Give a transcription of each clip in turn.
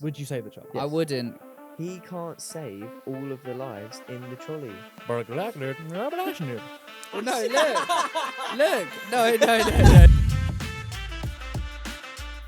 Would you save the child? I wouldn't. He can't save all of the lives in the trolley. Oh, no, look. No.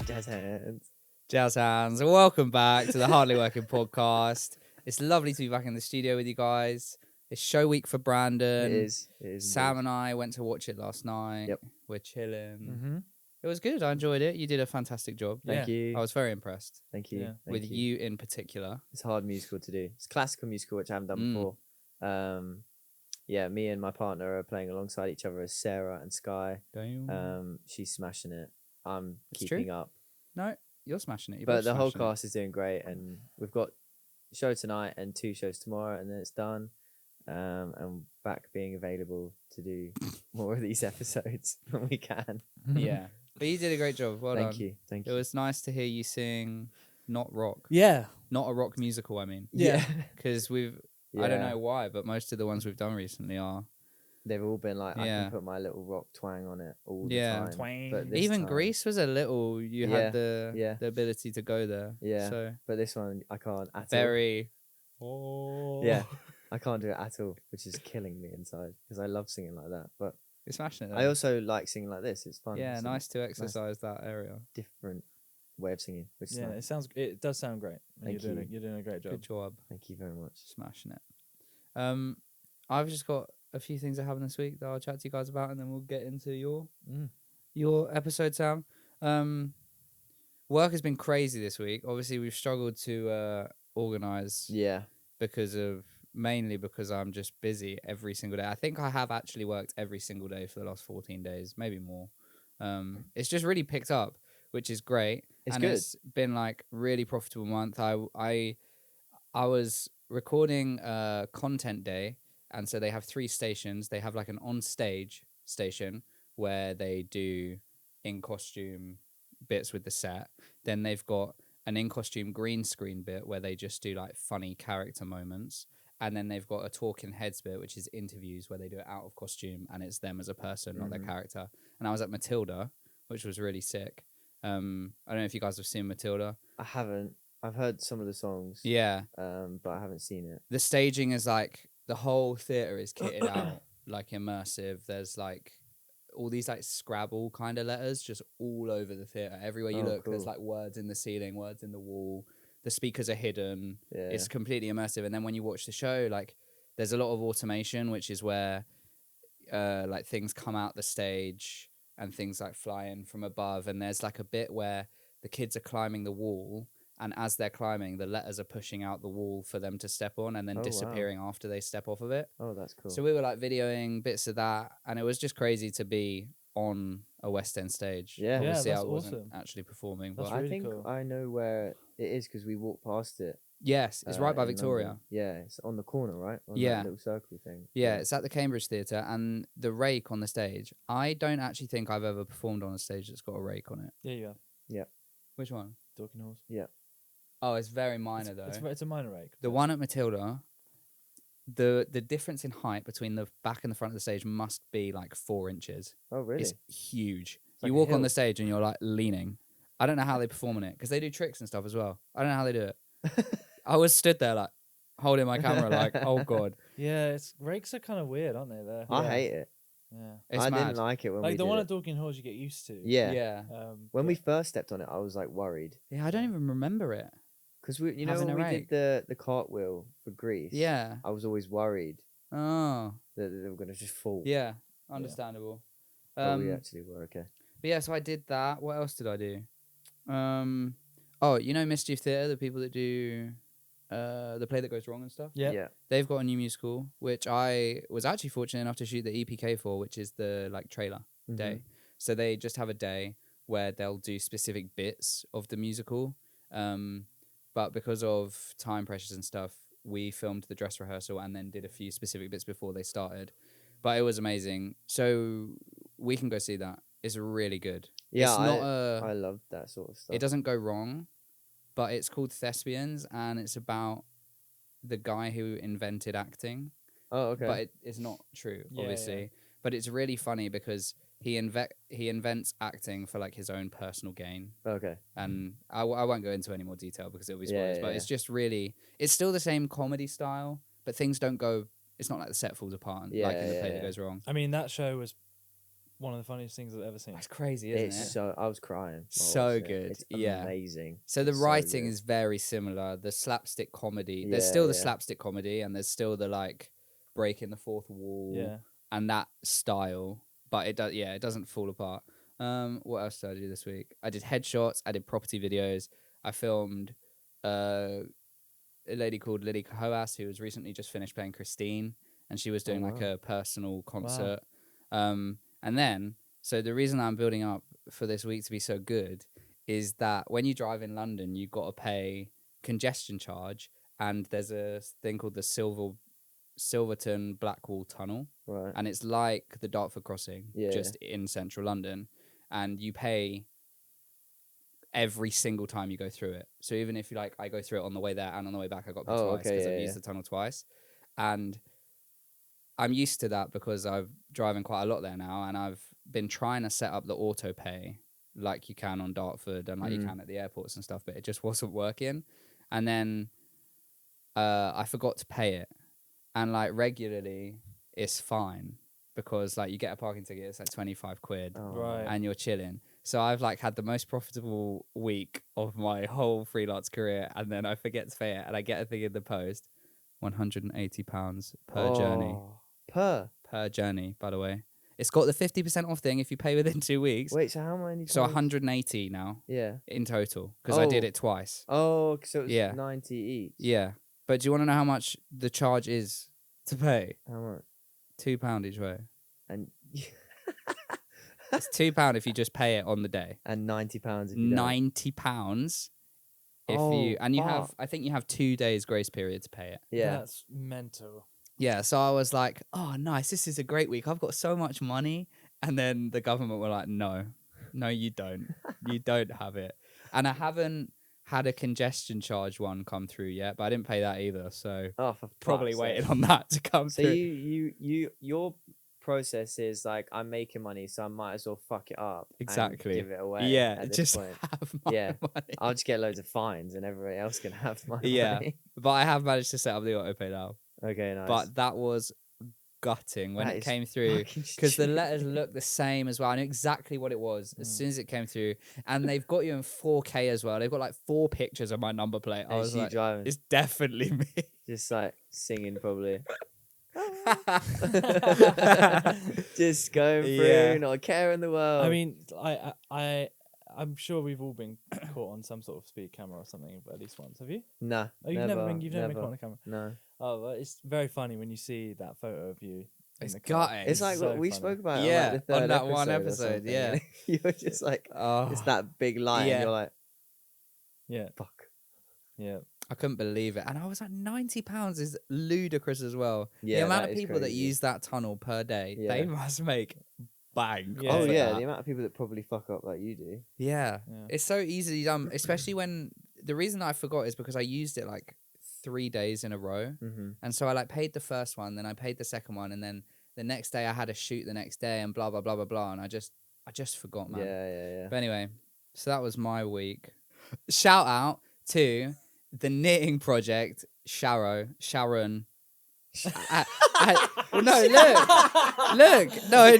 Jazz hands. Jazz hands. Welcome back to the Hardly Working podcast. It's lovely to be back in the studio with you guys. It's show week for Brandon. It is. Sam and I went to watch it last night. Yep. We're chilling. Mm-hmm. It was good. I enjoyed it. You did a fantastic job. Thank you. I was very impressed Thank you. Yeah. Thank with you in particular. It's a hard musical to do. It's a classical musical, which I haven't done before. Yeah, me and my partner are playing alongside each other as Sarah and Sky. She's smashing it. I'm It's keeping true. up. No, you're smashing it. You're But both the whole smashing it. cast is doing great, and we've got a show tonight and 2 shows tomorrow, and then it's done. And back being available to do more of these episodes when we can. Yeah. But you did a great job. Well done. Thank It you. was nice to hear you sing not rock. Yeah. Not a rock musical, I mean. Yeah. Because I don't know why, but most of the ones we've done recently are. They've all been like, I Yeah. can put my little rock twang on it all the Yeah. time. Twang. But this Even time- Greece was a little, you had the ability to go there. Yeah. So But this one, I can't at very. all. Yeah. I can't do it at all, which is killing me inside because I love singing like that. But You're smashing it. I though. also like singing like this. It's fun. Yeah, It's a nice to exercise that area. different way of singing, which is Yeah, nice. it does sound great. Thank you. You're doing a great job. Good job. Thank you very much. Smashing it. I've just got a few things that happened this week that I'll chat to you guys about, and then we'll get into your episode, Sam. Work has been crazy this week. Obviously, we've struggled to organise Yeah. mainly because I'm just busy every single day. I think I have actually worked every single day for the last 14 days, maybe more. It's just really picked up, which is great. It's and good. It's been like really profitable month. I was recording a content day, and so they have 3 stations. They have like an on-stage station where they do in-costume bits with the set. Then they've got an in-costume green screen bit where they just do like funny character moments. And then they've got a talking heads bit, which is interviews where they do it out of costume and it's them as a person, not their character. And I was at Matilda, which was really sick. I don't know if you guys have seen Matilda. I haven't. I've heard some of the songs. Yeah. But I haven't seen it. The staging is like, the whole theatre is kitted out, like immersive. There's like all these like Scrabble kind of letters just all over the theatre. Everywhere you look, there's cool. like words in the ceiling, words in the wall. The speakers are hidden. Yeah. It's completely immersive. And then when you watch the show, like there's a lot of automation, which is where like things come out the stage and things like fly in from above. And there's like a bit where the kids are climbing the wall, and as they're climbing, the letters are pushing out the wall for them to step on and then Oh, disappearing after they step off of it. Oh, that's cool. So we were like videoing bits of that, and it was just crazy to be on a West End stage. Yeah. Yeah, Obviously, that's I wasn't awesome. actually performing, That's but really I think cool. I know where it is because we walked past it. yes, it's right by in Victoria. London. Yeah, it's on the corner, right? On Yeah. that little circle thing. Yeah, it's at the Cambridge Theatre, and the rake on the stage. I don't actually think I've ever performed on a stage that's got a rake on it. Yeah, you have. Which one? Dorking Horse. Oh, it's very minor though. It's a minor rake. The one at Matilda, the difference in height between the back and the front of the stage must be like 4 inches. Oh, really? It's huge. like You a walk on hill. the stage and you're like leaning. I don't know how they perform on it because they do tricks and stuff as well. I don't know how they do it. I was stood there like holding my camera like, oh god, Yeah, rakes are kind of weird, aren't they? There. I hate it. Yeah. it's I mad. didn't like it when we Like the did one it. at Dorking Horse, you get used to. Yeah. Yeah, When but- we first stepped on it, I was like worried yeah. I don't even remember it. because you know Having when a we rake. did the cartwheel for Greece. Yeah. I was always worried Oh, that they were gonna just fall. yeah. Understandable. But we actually were okay. But yeah, so I did that. What else did I do? Oh, you know Mischief Theatre, the people that do the play that goes wrong and stuff. Yeah. Yeah. They've got a new musical, which I was actually fortunate enough to shoot the EPK for, which is the like trailer Mhm. day. So they just have a day where they'll do specific bits of the musical. But because of time pressures and stuff, we filmed the dress rehearsal and then did a few specific bits before they started. But it was amazing. So we can go see that. It's really good. Yeah, it's not I love that sort of stuff. it doesn't go wrong, but it's called Thespians, and it's about the guy who invented acting. Oh, okay. But it's not true, Yeah, obviously. yeah. But it's really funny because he invents acting for like his own personal gain. Okay. And I won't go into any more detail because it'll be spoilers. Yeah, but it's just really, it's still the same comedy style, but things don't go. It's not like the set falls apart and like in the play that goes wrong. I mean, that show was one of the funniest things I've ever seen. That's crazy, isn't it? So I was crying. So good. It's Yeah. amazing. So the It's so writing good. is very similar. The slapstick comedy. There's Yeah, still the yeah. slapstick comedy, and there's still the like breaking the fourth wall. Yeah. And that style, but it does. Yeah, it doesn't fall apart. What else did I do this week? I did headshots. I did property videos. I filmed a lady called Lily Kahoas who was recently just finished playing Christine, and she was doing like a personal concert. And then, so the reason I'm building up for this week to be so good is that when you drive in London, you've got to pay congestion charge, and there's a thing called the Silverton Blackwall Tunnel, Right. and it's like the Dartford Crossing, Yeah. just in central London, and you pay every single time you go through it. So even if you like, I go through it on the way there and on the way back, I got paid twice because I've used the tunnel twice, and I'm used to that because I've driving quite a lot there now, and I've been trying to set up the auto pay like you can on Dartford and like you can at the airports and stuff, but it just wasn't working. And then I forgot to pay it, and like regularly it's fine because like you get a parking ticket, it's like 25 quid, Right. and you're chilling. So I've like had the most profitable week of my whole freelance career, and then I forget to pay it, and I get a thing in the post, £180 per journey. Per journey, by the way. It's got the 50% off thing if you pay within 2 weeks. Wait, so how many? So 180 now. Yeah. In total, because I did it twice. Oh, so it's Yeah. 90 each. Yeah, but do you want to know how much the charge is to pay? How much? £2 each way. And It's £2 if you just pay it on the day. and £90 if you don't. £90 if Oh, you and you fuck. have. I think you have 2 days grace period to pay it. Yeah. That's mental. Yeah, so I was like, oh, nice, this is a great week. I've got so much money. And then the government were like, no, you don't. You don't have it. And I haven't had a congestion charge one come through yet, but I didn't pay that either. So Oh, for probably fuck's waiting sake. on that to come So through. your process is like, I'm making money, so I might as well fuck it up. Exactly. And give it away. Yeah, At this just point. have my Yeah. money. I'll just get loads of fines, and everybody else can have my Yeah. money. But I have managed to set up the auto pay now. Okay, nice. But that was gutting when That it is came through. fucking Because the stupid. letters look the same as well. I knew exactly what it was as soon as it came through. And they've got you in 4K as well. They've got like 4 pictures of my number plate. I And was you like, driving, it's definitely me. just like singing probably. Just going through, Yeah. not a care in the world. I mean, I'm sure we've all been caught on some sort of speed camera or something, but at least once. Have you? nah. Oh, you've never been caught on a camera. No. Oh, well, it's very funny when you see that photo of you. in It's the car. gutting. It's like so what we funny. spoke about. Yeah, on, like the on third that one or episode, something, yeah. and you were just like, Oh, it's that big line. Yeah. And you're like, Yeah, fuck. yeah. I couldn't believe it. And I was like, £90 is ludicrous as well. Yeah, the amount that of is people that crazy. use that tunnel per day, Yeah. they must make bang. Yeah. off Oh of yeah, that. the amount of people that probably fuck up like you do. Yeah. Yeah. It's so easily done, especially when the reason I forgot is because I used it like 3 days in a row. Mm-hmm. And so I like paid the first one, then I paid the second one, and then the next day I had a shoot the next day and blah blah blah blah blah, and I just forgot, man. Yeah. But anyway, so that was my week. Shout out to the knitting project, Sharon. Well, no, look, no, look,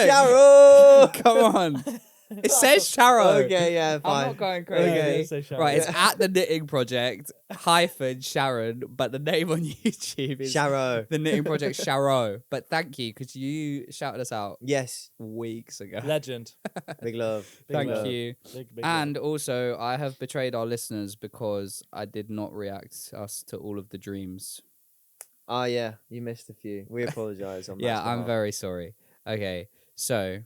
Sharo! come on. It says Sharo. Okay, yeah, I'm fine. not going Yeah, crazy. Okay. yeah, so shallow. Right, it's at the knitting project -Sharon, but the name on YouTube is Sharo. the knitting project Sharo. But thank you, because you shouted us out Yes. weeks ago. Legend. Big love. Big Thank love. you. Big And also, I have betrayed our listeners because I did not react us to all of the dreams. Oh yeah, you missed a few. We apologize on that. Yeah, I'm very sorry. Okay, so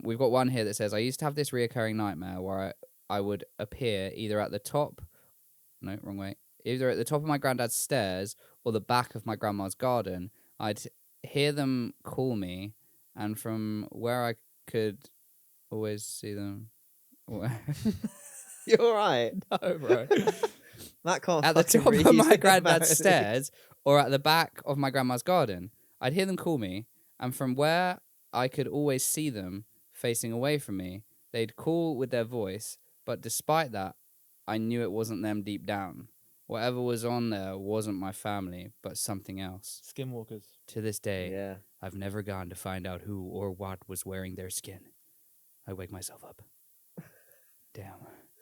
we've got one here that says, I used to have this reoccurring nightmare where I would appear either at the top, no, wrong way, either at the top of my granddad's stairs or the back of my grandma's garden. I'd hear them call me, and from where I could always see them. You're right. No, bro. That can't At the fucking top read of my about granddad's it. stairs or at the back of my grandma's garden. I'd hear them call me, and from where I could always see them facing away from me, they'd call with their voice, but despite that, I knew it wasn't them deep down. Whatever was on there wasn't my family, but something else. Skinwalkers. To this day, Yeah. I've never gone to find out who or what was wearing their skin. I wake myself up. Damn.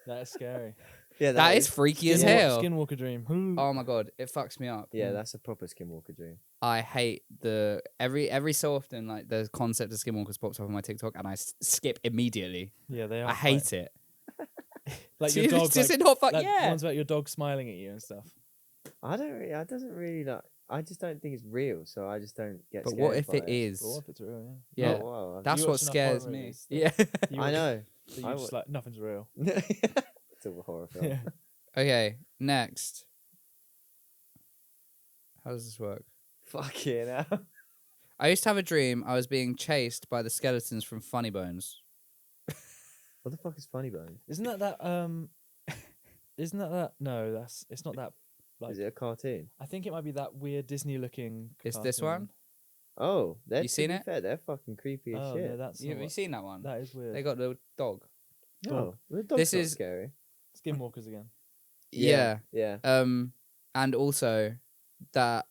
That is scary. Yeah, That is freaky as hell. Skinwalker dream. Oh my god, it fucks me up. Yeah, that's a proper Skinwalker dream. I hate the every so often like the concept of skinwalkers pops up on my TikTok and I skip immediately. Yeah, they are. I hate it. Like your dog. Does like, it not fuck? like Yeah. ones about your dog smiling at you and stuff. I doesn't really like. I just don't think it's real, so I just don't get. But scared what if by it is? But what if it's real? Yeah. Oh, wow. That's You what watch enough scares horror me. movies Yeah. You I would- know. So you're just like nothing's real. It's a horror film. Yeah. Okay, next. How does this work? Fuck yeah, now. I used to have a dream I was being chased by the skeletons from Funny Bones. What the fuck is Funny Bones? Isn't that Isn't that? No, it's not that. Like, Is it a cartoon? I think it might be that weird Disney looking. Is this one? Oh, they're You seen to be it? Fair, they're fucking creepy as Oh shit. no, that's You, not have you what- seen that one? that is weird. They got the dog. Oh, the dog's This not is- scary. Skinwalkers again. Yeah. Yeah. And also that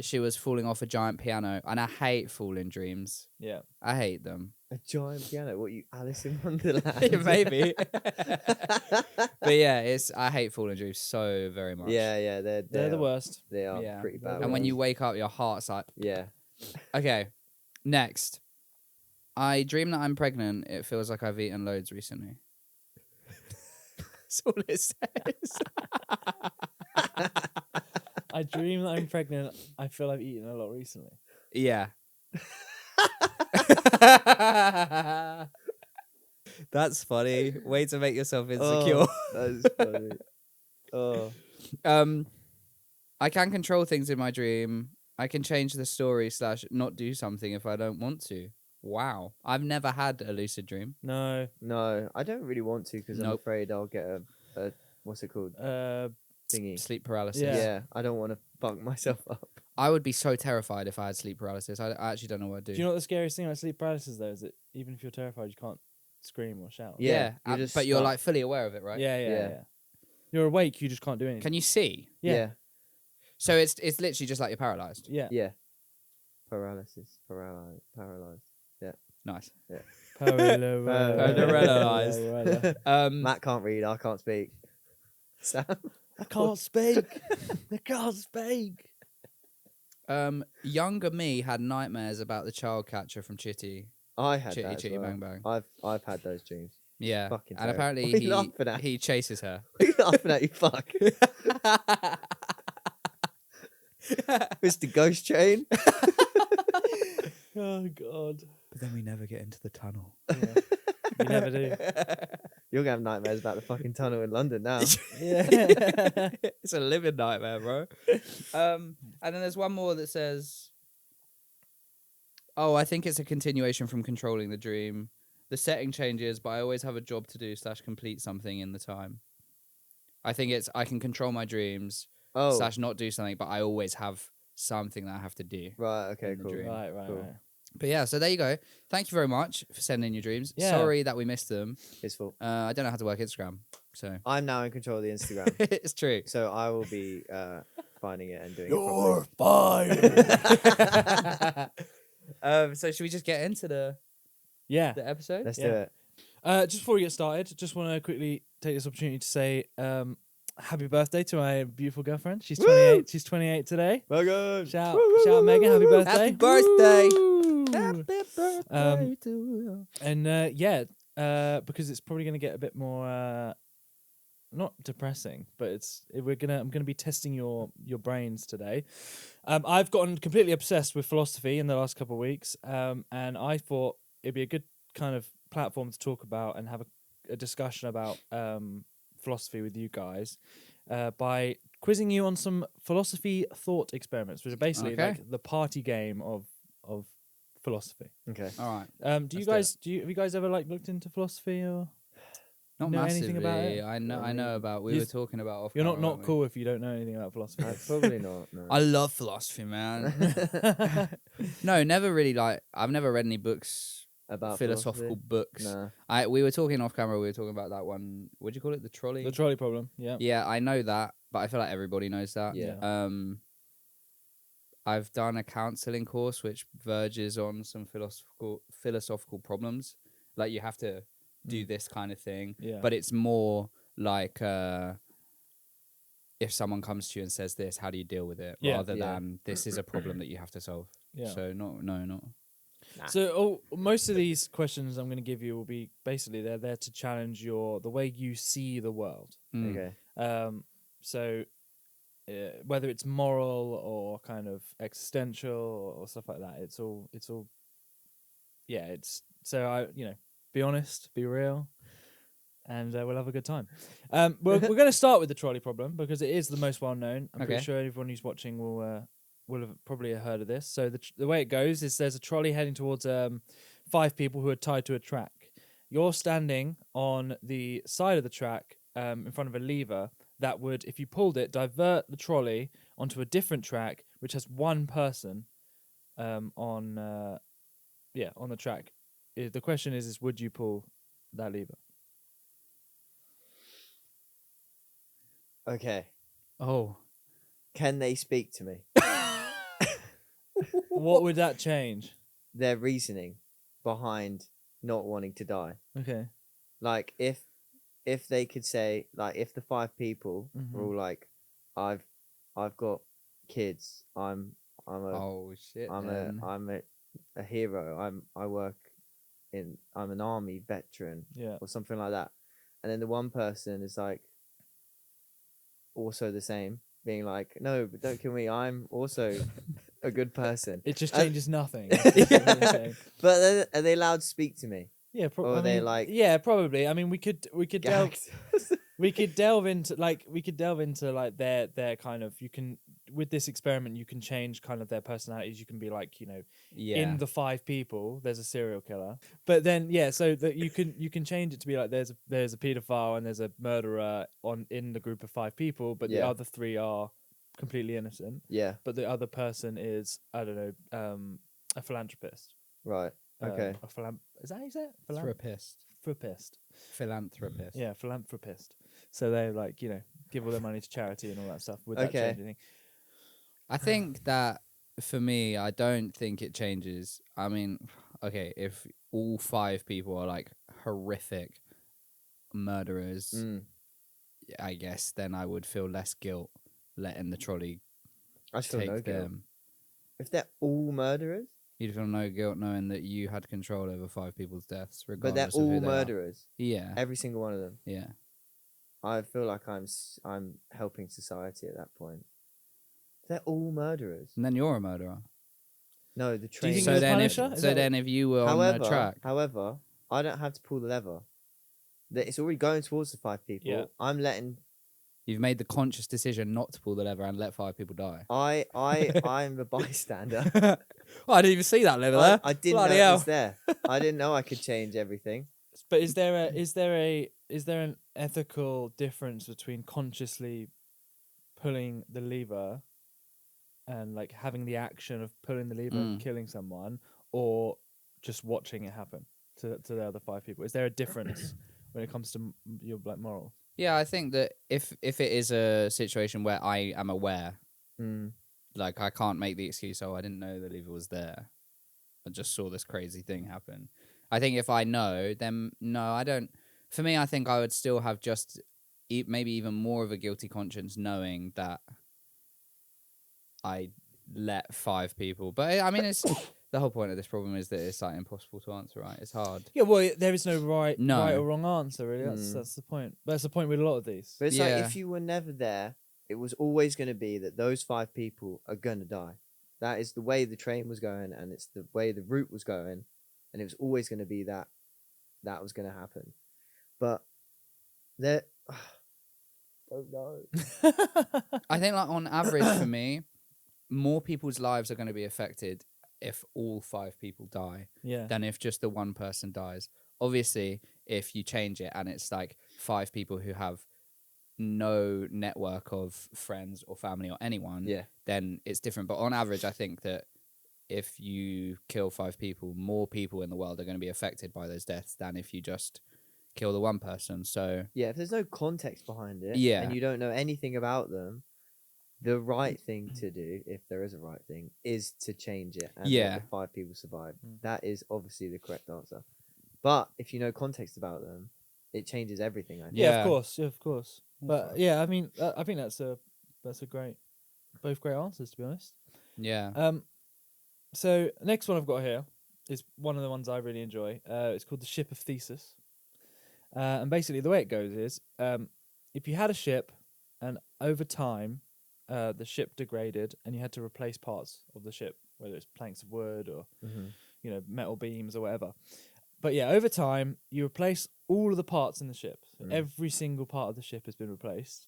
she was falling off a giant piano, and I hate falling dreams. Yeah. I hate them. A giant piano. What, you Alice in Wonderland? Maybe. But yeah, I hate falling dreams so very much. yeah, They're the worst. They are Yeah. pretty bad. And when ones. you wake up, your heart's like, Yeah. okay. Next, I dream that I'm pregnant. It feels like I've eaten loads recently. That's all it says. I dream that I'm pregnant. I feel I've eaten a lot recently. Yeah. That's funny. Way to make yourself insecure. Oh, that is funny. Oh. I can control things in my dream. I can change the story / not do something if I don't want to. Wow. I've never had a lucid dream. No. No, I don't really want to because I'm Nope. afraid I'll get a what's it called? Thingy. Sleep paralysis. Yeah. Yeah, I don't want to fuck myself up. I would be so terrified if I had sleep paralysis. I actually don't know what I'd do. Do you know what the scariest thing about sleep paralysis though is that even if you're terrified, you can't scream or shout. Yeah, you're just but you're stuck. like fully aware of it, right? Yeah. Yeah. You're awake. You just can't do anything. Can you see? Yeah. So it's literally just like you're paralyzed. Yeah. Yeah. Paralysis. Paralyzed. Nice. Paralyzed. Matt can't read. I can't speak. Sam. I can't speak. I can't speak. Younger me had nightmares about the child catcher from Chitty. I had Chitty that as Chitty well. Bang Bang. I've had those dreams. Yeah. Fucking And terrible. apparently What are you laughing at? he chases her. What are you laughing at, you fuck? Mr. Ghost Train. Oh god. But then we never get into the tunnel. Yeah. You never do. You're gonna have nightmares about the fucking tunnel in London now. Yeah. It's a living nightmare, bro. And then there's one more that says, "Oh, I think it's a continuation from controlling the dream. The setting changes, but I always have a job to do / complete something in the time. I think it's I can control my dreams Oh, / not do something, but I always have something that I have to do." right. Okay, in the cool. dream. Right. Cool. But yeah, so there you go. Thank you very much for sending in your dreams. Yeah. Sorry that we missed them. It's full. I don't know how to work Instagram, so I'm now in control of the Instagram, it's true. so I will be finding it and doing You're it fired. So should we just get into the Yeah. episode? Let's do Yeah. it. Just before we get started, just want to quickly take this opportunity to say happy birthday to my beautiful girlfriend. She's 28. Woo! She's 28 today. Megan. Shout out Megan. Happy birthday. Happy birthday. Woo! Happy birthday to you. And because it's probably going to get a bit more not depressing, but I'm gonna be testing your brains today. I've gotten completely obsessed with philosophy in the last couple of weeks, and I thought it'd be a good kind of platform to talk about and have a discussion about philosophy with you guys by quizzing you on some philosophy thought experiments, which are basically Okay. like the party game of philosophy. Okay. All right. Have Let's you do guys ever like looked into philosophy or? Not know massively. anything about it? I know. I I know mean, about. We you- were talking about off. You're camera, not weren't we? cool if you don't know anything about philosophy. Probably not. No. I love philosophy, man. No, never really like. I've never read any books, About philosophical philosophy? books. Nah. We were talking off camera. We were talking about that one. What do you call it? The trolley. The trolley problem. Yeah. Yeah, I know that, but I feel like everybody knows that. Yeah. I've done a counseling course which verges on some philosophical problems. Like you have to do this kind of thing, Yeah. but it's more like if someone comes to you and says this, how do you deal with it? Yeah. Rather Yeah. than this is a problem that you have to solve. Yeah. So not. So most of these questions I'm going to give you will be basically they're there to challenge the way you see the world. Mm. Okay. So whether it's moral or kind of existential or stuff like that, it's all yeah. It's so be honest, be real, and we'll have a good time. We're going to start with the trolley problem because it is the most well known. I'm pretty Okay. sure everyone who's watching will have probably heard of this. So the way it goes is there's a trolley heading towards 5 people who are tied to a track. You're standing on the side of the track in front of a lever that would, if you pulled it, divert the trolley onto a different track which has one person on the track. The question is would you pull that lever? Okay. Oh, Can they speak to me? What would that change? Their reasoning behind not wanting to die. Okay. Like if they could say, like, if the 5 people were all like, I've got kids. I'm oh shit. then. a hero. I'm an army veteran Yeah. or something like that. And then the one person is like also the same, being like, no, but don't kill me. I'm also a good person. It just And- changes nothing. Yeah. But then, are they allowed to speak to me? Yeah, Or are they like yeah, probably. I mean, we could delve gagged? into like their kind of, you can, with this experiment you can change kind of their personalities. You can be like, Yeah. in the 5 people there's a serial killer, but then so that you can change it to be like there's a pedophile and there's a murderer in the group of 5 people, but the Yeah. other 3 are completely innocent, Yeah. but the other person is, I don't know, a philanthropist. Right. Okay. Is that how you say it? Therapist. Philanthropist. Yeah, philanthropist. So they like, give all their money to charity and all that stuff. Would that Okay. change anything? I think that for me, I don't think it changes. I mean, okay, if all 5 people are like horrific murderers, I guess then I would feel less guilt letting the trolley I feel take no guilt. them. If they're all murderers, You'd feel no guilt knowing that you had control over 5 people's deaths, but regardless they're of who all they are. murderers, Yeah, every single one of them. yeah. I feel like I'm helping society at that point. They're all murderers. And then you're a murderer. No, the Do you train. think So you're the then, Punisher? Is that if you were on the track, However, I don't have to pull the lever. It's already going towards the 5 people. Yeah. I'm letting. you've made the conscious decision not to pull the lever and let 5 people die. I'm a bystander. Oh, I didn't even see that lever there. I didn't know Bloody it hell. was there. I didn't know I could change everything. But is there an ethical difference between consciously pulling the lever and like having the action of pulling the lever and killing someone, or just watching it happen to the other 5 people? Is there a difference when it comes to your like moral? Yeah, I think that if it is a situation where I am aware, like I can't make the excuse, oh, I didn't know the lever was there, I just saw this crazy thing happen. I think if I know, then no, I don't. For me, I think I would still have just maybe even more of a guilty conscience knowing that I let 5 people. But I mean, it's the whole point of this problem is that it's like impossible to answer, right? It's hard. Yeah, well, there is no right No. or wrong answer, really. That's the point. That's the point with a lot of these. But it's Yeah. like if you were never there, it was always going to be that those 5 people are going to die. That is the way the train was going, and it's the way the route was going, and it was always going to be that was going to happen. But there, don't know. I think, like on average, for me, more people's lives are going to be affected if all 5 people die Yeah. than if just the one person dies. Obviously, if you change it and it's like 5 people who have no network of friends or family or anyone, Yeah. then it's different. But on average, I think that if you kill 5 people, more people in the world are going to be affected by those deaths than if you just kill the one person. So Yeah, if there's no context behind it, Yeah. and you don't know anything about them, the right thing to do, if there is a right thing, is to change it and Yeah. let the 5 people survive. Mm. That is obviously the correct answer. But if you know context about them, it changes everything. I think. Yeah, Yeah. of course. Yeah, of course. That's But right. yeah, I mean, I think that's a great, both great answers, to be honest. yeah. So next one I've got here is one of the ones I really enjoy. It's called the Ship of Theseus. And basically the way it goes is, if you had a ship and over time the ship degraded and you had to replace parts of the ship, whether it's planks of wood or metal beams or whatever. But yeah, over time you replace all of the parts in the ship. So every single part of the ship has been replaced.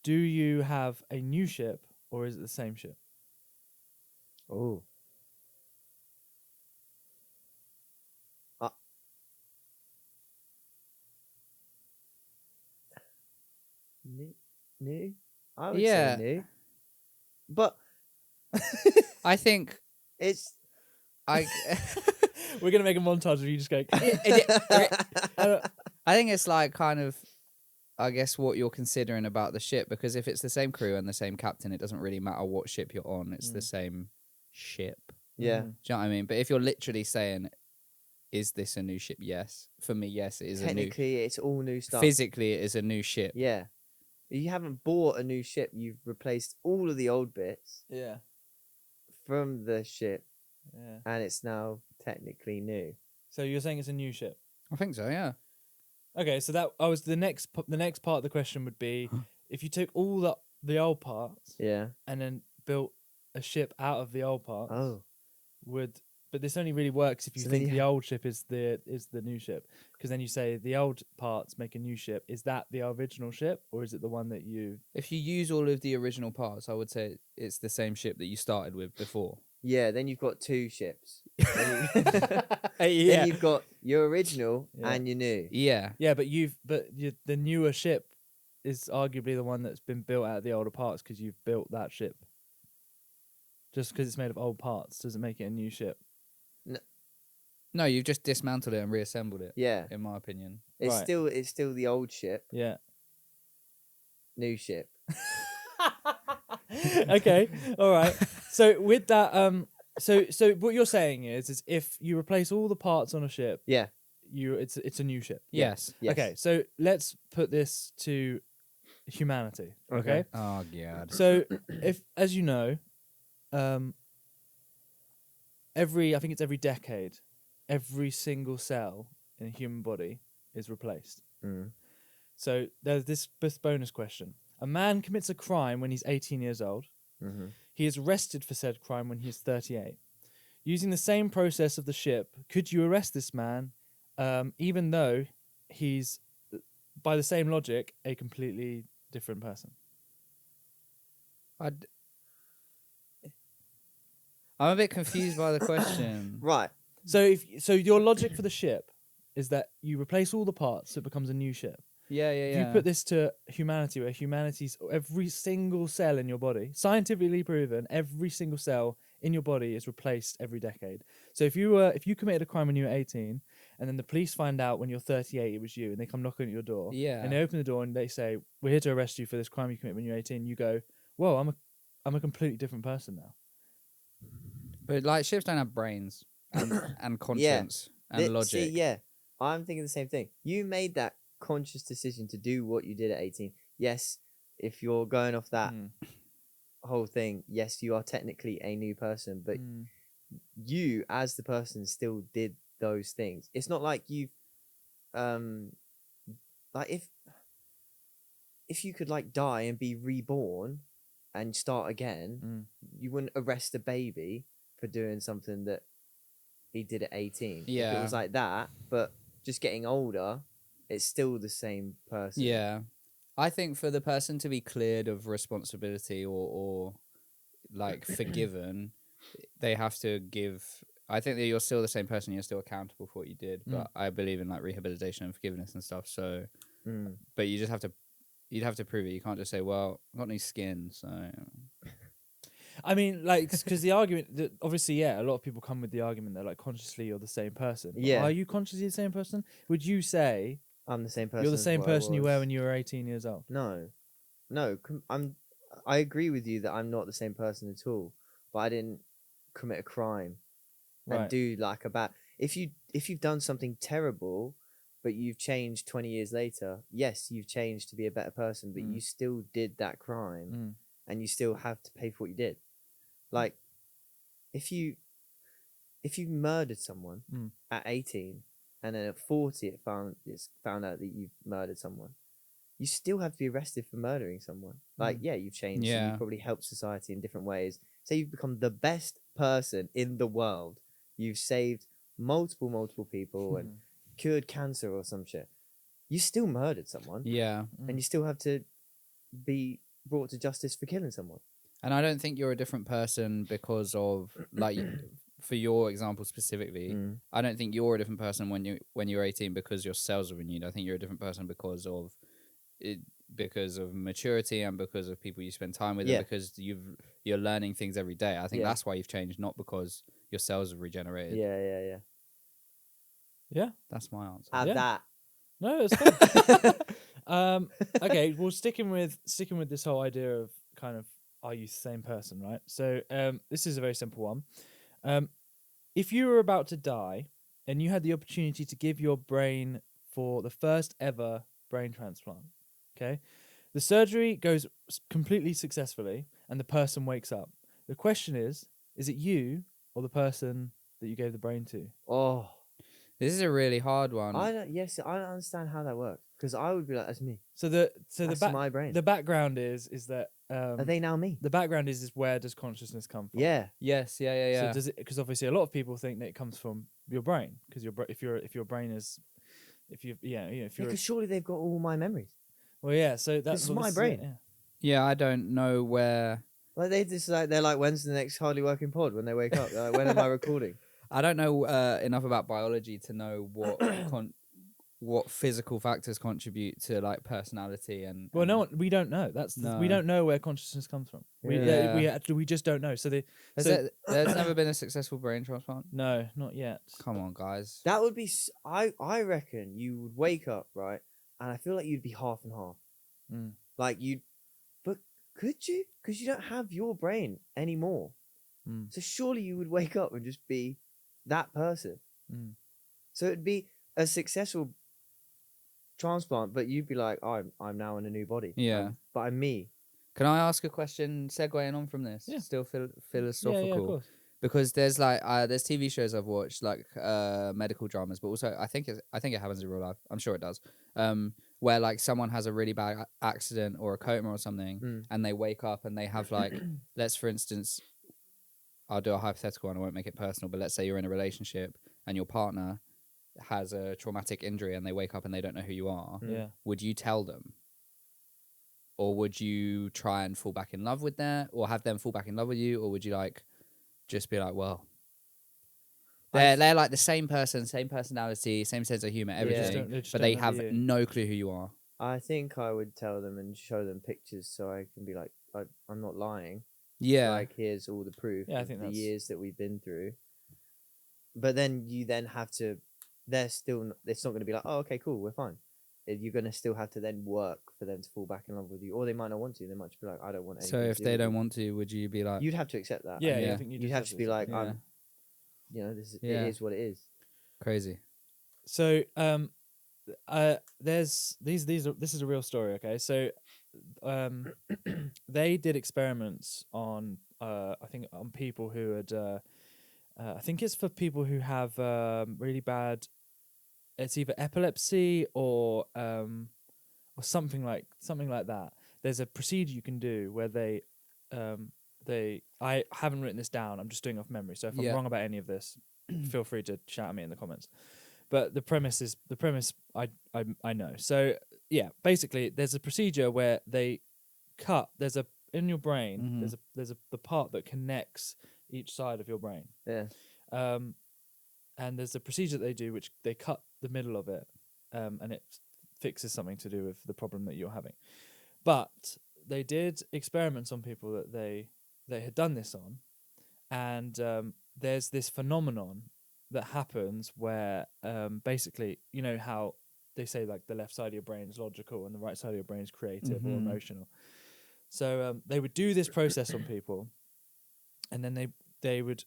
Do you have a new ship or is it the same ship? Oh. New? I would Yeah. say new. But I think it's I We're gonna make a montage of you just going. I think it's like kind of, I guess, what you're considering about the ship, because if it's the same crew and the same captain, it doesn't really matter what ship you're on. It's the same ship. yeah. Do you know what I mean? But if you're literally saying, is this a new ship? Yes. For me, yes, it is a new. Technically, it's all new stuff. Physically, it is a new ship. Yeah. You haven't bought a new ship. You've replaced all of the old bits Yeah. from the ship, Yeah. and it's now technically new. So you're saying it's a new ship? I think so, yeah. Okay, so that I was the next part of the question would be if you took all the old parts Yeah. and then built a ship out of the old parts, Oh. but this only really works if you So then think you the old ship is the new ship, because then you say the old parts make a new ship. Is that the original ship or is it the one that you? If you use all of the original parts, I would say it's the same ship that you started with before. Yeah. Then you've got 2 ships. Then Yeah. then you've got your original Yeah. and your new. Yeah. Yeah, but the newer ship is arguably the one that's been built out of the older parts because you've built that ship. Just because it's made of old parts doesn't make it a new ship. No, you've just dismantled it and reassembled it, Yeah. in my opinion. It's Right. still the old ship, Yeah. new ship. Okay. All right. So with that, so what you're saying is if you replace all the parts on a ship, Yeah. it's a new ship. Yes. Yes. Okay. So let's put this to humanity. Okay. Oh, God. So if, as you know, I think it's every decade, every single cell in a human body is replaced. Mm. So there's this bonus question. A man commits a crime when he's 18 years old. Mm-hmm. He is arrested for said crime when he is 38. Using the same process of the ship, could you arrest this man, even though he's, by the same logic, a completely different person? I'm a bit confused by the question. Right. So your logic for the ship is that you replace all the parts so it becomes a new ship. Yeah. If you put this to humanity, where humanity's every single cell in your body, scientifically proven, every single cell in your body is replaced every decade. So if you committed a crime when you were 18, and then the police find out when you're 38 it was you, and they come knocking at your door, Yeah. and they open the door and they say, "We're here to arrest you for this crime you committed when you're 18." You go, "Whoa, I'm a completely different person now." But like ships don't have brains and conscience and logic. See, yeah, I'm thinking the same thing. You made that conscious decision to do what you did at 18. Yes, if you're going off that whole thing, yes, you are technically a new person, but you as the person still did those things. It's not like you've like if you could like die and be reborn and start again, you wouldn't arrest a baby for doing something that he did at 18. If Yeah. it was like that, but just getting older, it's still the same person. Yeah. I think for the person to be cleared of responsibility or like forgiven, they have to give I think that you're still the same person. You're still accountable for what you did. But I believe in like rehabilitation and forgiveness and stuff. So, but you just have to, you'd have to prove it. You can't just say, "Well, I've got any skin." So, I mean, like, because the argument that obviously, yeah, a lot of people come with the argument that like consciously you're the same person. But Yeah. are you consciously the same person? Would you say I'm the same person. you're the as same what I person you were was. when you were 18 years old? No, I agree with you that I'm not the same person at all. But I didn't commit a crime and Right. do like a bad. If you've done something terrible, but you've changed 20 years later, yes, you've changed to be a better person, but you still did that crime, and you still have to pay for what you did. Like, if you murdered someone at 18, and then at 40 it's found out that you've murdered someone, you still have to be arrested for murdering someone. Like, yeah, you've changed. Yeah. And you've probably helped society in different ways. Say you've become the best person in the world. You've saved multiple people and cured cancer or some shit. You still murdered someone. yeah. And you still have to be brought to justice for killing someone. And I don't think you're a different person because of like, for your example specifically, I don't think you're a different person when you're 18 because your cells are renewed. I think you're a different person because of it, because of maturity and because of people you spend time with, Yeah. and because you're learning things every day. I think Yeah. that's why you've changed, not because your cells have regenerated. Yeah. Yeah. That's my answer. Add Yeah. that. No, it's fine. Okay, well, sticking with this whole idea of kind of are you the same person, right? So this is a very simple one. If you were about to die and you had the opportunity to give your brain for the first ever brain transplant, okay, the surgery goes completely successfully and the person wakes up. The question is it you or the person that you gave the brain to? Oh, This is a really hard one. I don't understand how that works, because I would be like, that's me. So That's my brain. the background is that Are they now me? the background is where does consciousness come from? Yeah. Yes, yeah. So does it? Because obviously a lot of people think that it comes from your brain, because if your brain is, if you're Because surely they've got all my memories. well, yeah. So that's It's well, my this is brain. it, yeah. Yeah, I don't know where. Like they're like, when's the next Hardly Working Pod? When they wake up, they're like, when am I recording? I don't know enough about biology to know what physical factors contribute to like personality and. Well, no, we don't know. We don't know where consciousness comes from. Yeah. We just don't know. So There's never been a successful brain transplant. no, not yet. Come on, guys. That would be. I reckon you would wake up, right, and I feel like you'd be half and half. Like but could you? Because you don't have your brain anymore. So surely you would wake up and just be that person. So it'd be a successful transplant, but you'd be like, oh, I'm now in a new body. Yeah. But I'm me. Can I ask a question segueing on from this? Yeah. Still philosophical. Yeah, of course. Because there's like there's TV shows I've watched, like medical dramas, but also I think it happens in real life. I'm sure it does. Where like someone has a really bad accident or a coma or something, and they wake up and they have like, let's for instance, I'll do a hypothetical and I won't make it personal, but let's say you're in a relationship and your partner has a traumatic injury and they wake up and they don't know who you are. Yeah. Would you tell them? Or would you try and fall back in love with them, or have them fall back in love with you? Or would you like just be like, well, they're like the same person, same personality, same sense of humor, everything, They just but don't they know have you. no clue who you are. I think I would tell them and show them pictures so I can be like, I'm not lying. Yeah. Like, here's all the proof Yeah, I of think the that's- years that we've been through. But then you then have to, it's not going to be like, oh, okay, cool, we're fine. You're going to still have to then work for them to fall back in love with you. Or they might not want to. They might just be like, I don't want anything So to if do they with don't you. want to, would you be like... You'd have to accept that. Yeah, Yeah. I think You'd have to be like, Yeah. this Yeah. it is what it is. Crazy. So this is a real story, okay? So they did experiments on I think on people who had I think it's for people who have really bad, it's either epilepsy or something like that. There's a procedure you can do where they I haven't written this down, I'm just doing off memory, so if I'm wrong about any of this, feel free to shout at me in the comments. But the premise I know. So yeah, basically there's a procedure where they cut, in your brain, there's the part that connects each side of your brain. Yeah. And there's a procedure that they do, which they cut the middle of it, and it fixes something to do with the problem that you're having. But they did experiments on people that they had done this on, and there's this phenomenon that happens where basically, you know how they say like the left side of your brain is logical and the right side of your brain is creative or emotional. So they would do this process on people, and then they would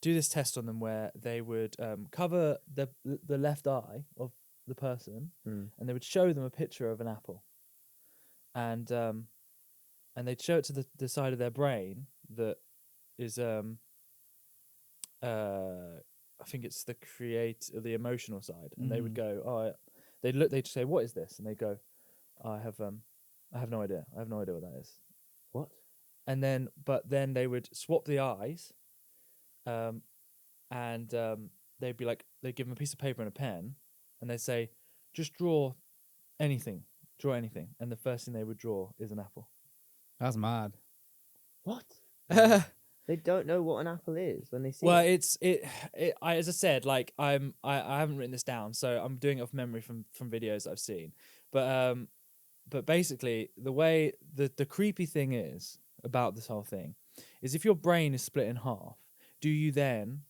do this test on them where they would cover the left eye of the person, and they would show them a picture of an apple, and they'd show it to the side of their brain that is I think it's the emotional side, and they would go, they'd say, what is this? And they go, I have no idea. I have no idea what that is. What? And then they would swap the eyes, and they'd be like, they'd give them a piece of paper and a pen, and they'd say, just draw anything, and the first thing they would draw is an apple. That's mad. What? They don't know what an apple is when they see Well, it. as I said, like I haven't written this down, so I'm doing it off memory from videos I've seen. But basically, the way the creepy thing is about this whole thing is if your brain is split in half, do you then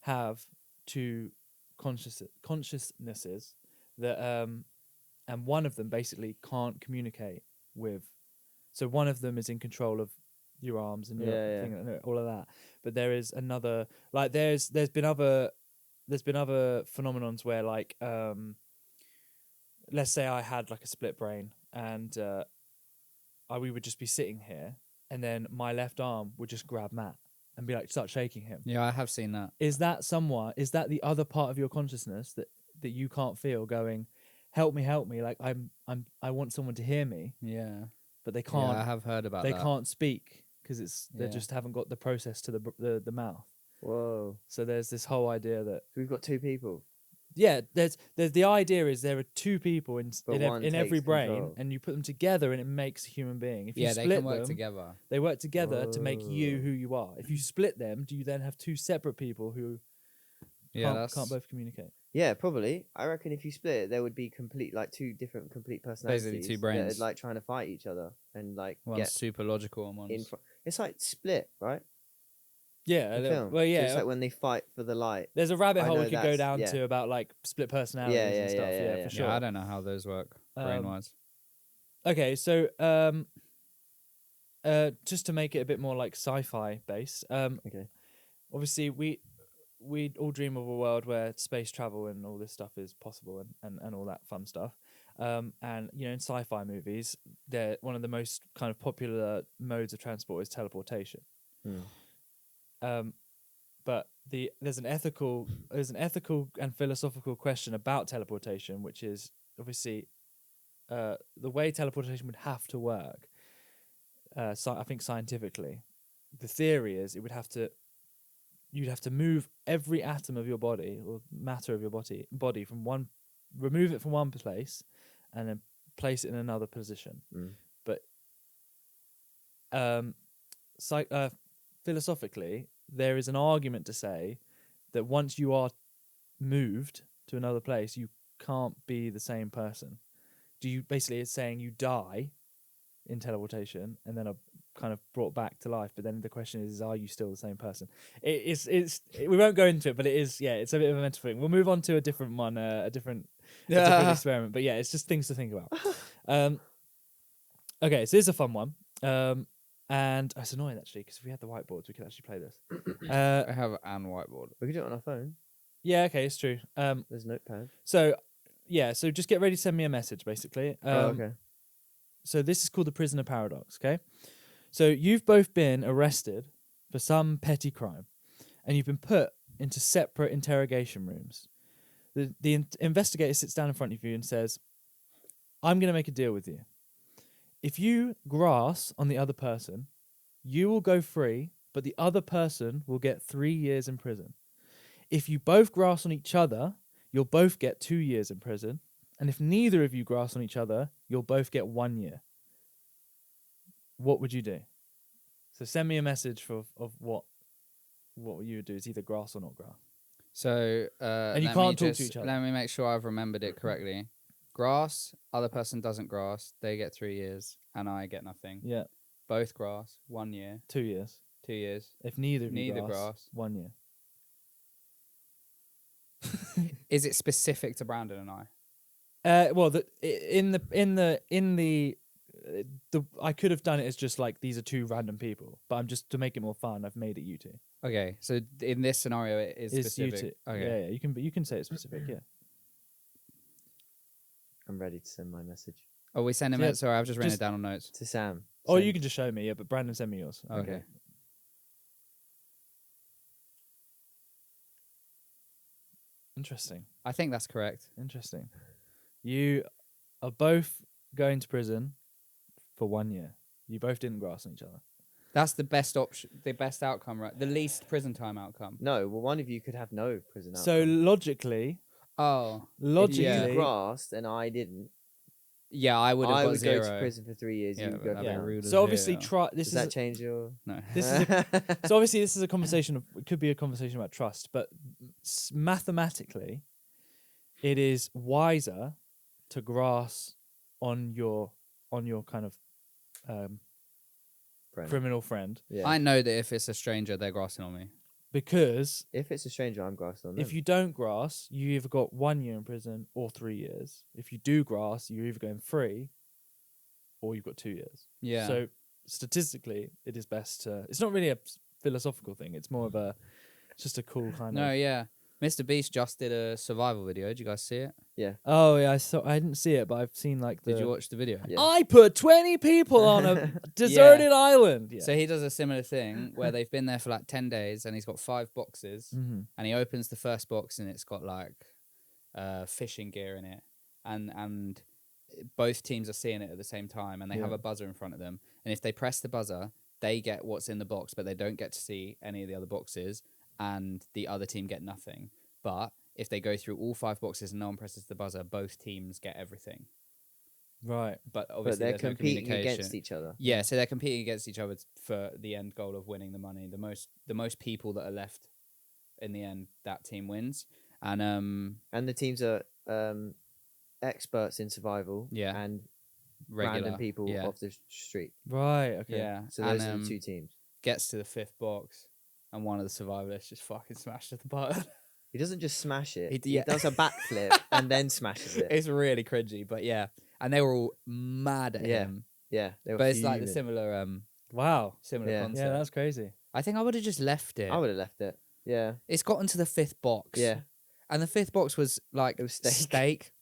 have two consciousnesses that and one of them basically can't communicate with, so one of them is in control of your arms and your thing and all of that, but there is another, like there's been other phenomenons where like let's say I had like a split brain, and we would just be sitting here, and then my left arm would just grab Matt and be like, start shaking him. Yeah, I have seen that. Is that the other part of your consciousness that you can't feel going, help me, like I want someone to hear me, Yeah, but they can't. Yeah, I have heard about that. They can't speak because they just haven't got the process to the mouth. Whoa. So there's this whole idea that We've got two people. there's the idea is there are two people in one every takes brain, control. and you put them together and it makes a human being. If you Yeah, split they can work them, together. they work together to make you who you are. If you split them, do you then have two separate people who can't both communicate? Yeah, probably. I reckon if you split it, there would be two different complete personalities. Basically two brains. that are, like trying to fight each other and like One's get super logical and one's... It's like Split, right? Yeah, The film. well, So yeah. it's like when they fight for the light. There's a rabbit I hole know we could go that's- down yeah. to about like split personalities and stuff. Yeah, for sure. Yeah, I don't know how those work brain-wise. Okay, so just to make it a bit more like sci-fi based, Okay. obviously we all dream of a world where space travel and all this stuff is possible and all that fun stuff. And you know, in sci-fi movies, they're one of the most kind of popular modes of transport is teleportation. But there's an ethical and philosophical question about teleportation, which is obviously the way teleportation would have to work. I think scientifically, the theory is you'd have to move every atom of your body or matter of your body from remove it from one place and then place it in another position. But philosophically, there is an argument to say that once you are moved to another place, you can't be the same person. Basically it's saying you die in teleportation and then are kind of brought back to life, but then the question is are you still the same person? We won't go into it, but it's a bit of a mental thing. We'll move on to a different one, a different experiment, but yeah, it's just things to think about. Okay, so this is a fun one, and it's annoying actually because if we had the whiteboards we could actually play this. I have an whiteboard. We could do it on our phone. Yeah, okay, it's true. There's a notepad. So just get ready to send me a message basically. Okay. So this is called the prisoner paradox, okay? So you've both been arrested for some petty crime, and you've been put into separate interrogation rooms. The investigator sits down in front of you and says, I'm going to make a deal with you. If you grass on the other person, you will go free, but the other person will get 3 years in prison. If you both grass on each other, you'll both get 2 years in prison. And if neither of you grass on each other, you'll both get 1 year. What would you do? So send me a message of what what you would do is either grass or not grass. So And you let can't me talk to each other. Let me make sure I've remembered it correctly. Grass, other person doesn't grass, they get 3 years, and I get nothing. Yeah, Both grass, 1 year, 2 years. 2 years. If neither of you Neither grass, grass. 1 year. Is it specific to Brandon and I? Well, I could have done it as just like these are two random people, but I'm just to make it more fun. I've made it you two. Okay, so in this scenario, it is It's you specific. two. Okay. Yeah, you can say it's specific. Yeah. I'm ready to send my message Oh, we send him Yeah, it. Sorry, I've just written just- it down on notes. to Sam. Or Send- you can just show me. Yeah, but Brandon, send me yours. Okay. Interesting. I think that's correct. Interesting. You are both going to prison for 1 year. You both didn't grass on each other. That's the best option, the best outcome, right? The least prison time outcome. No, well, one of you could have no prison outcome. So logically, Oh, If you logically, grassed and I didn't, yeah, I would have I got would 0. go to prison for 3 years. Yeah, You would but go that'd for be yeah. one. rude as So obviously, hell. this Does that is change your? No. this is so obviously this is a conversation of it could be a conversation about trust, but mathematically, it is wiser to grass on your kind of Friend. criminal friend Yeah. I know that if it's a stranger, they're grassing on me. because If it's a stranger, I'm grassed on them. if you don't grass, you either got 1 year in prison or 3 years. If you do grass, you're either going free or you've got 2 years. Yeah. So statistically, it is best to. It's not really a philosophical thing. It's more of a, it's just a cool kind No, of. yeah. Mr. Beast just did a survival video. Did you guys see it? Oh yeah, I didn't see it, but I've seen like the. Did you watch the video? Yeah. I put 20 people on a deserted island. Yeah. So he does a similar thing where they've been there for like 10 days and he's got 5 boxes hmm and he opens the first box and it's got like fishing gear in it and both teams are seeing it at the same time and they have Yeah. a buzzer in front of them, and if they press the buzzer they get what's in the box but they don't get to see any of the other boxes and the other team get nothing. But if they go through all 5 boxes and no one presses the buzzer, both teams get everything. Right. But but obviously they're there's no competing communication against each other. Yeah, so they're competing against each other for the end goal of winning the money. The most people that are left in the end, that team wins. And And the teams are experts in survival. Yeah. And regular random people yeah. off the street. Right. Okay. Yeah. So and, those are the 2 teams. gets to the 5th box and one of the survivalists just fucking smashes the button. He doesn't just smash it. Yeah. He does a backflip and then smashes it. It's really cringy, but yeah. And they were all mad at Yeah. him. Yeah. They were But it's like the fuming. Wow. similar Yeah. concept. Yeah, that's crazy. I think I would have just left it. I would have left it. Yeah. It's gotten to the 5th box. Yeah. And the 5th box was like It was steak. steak.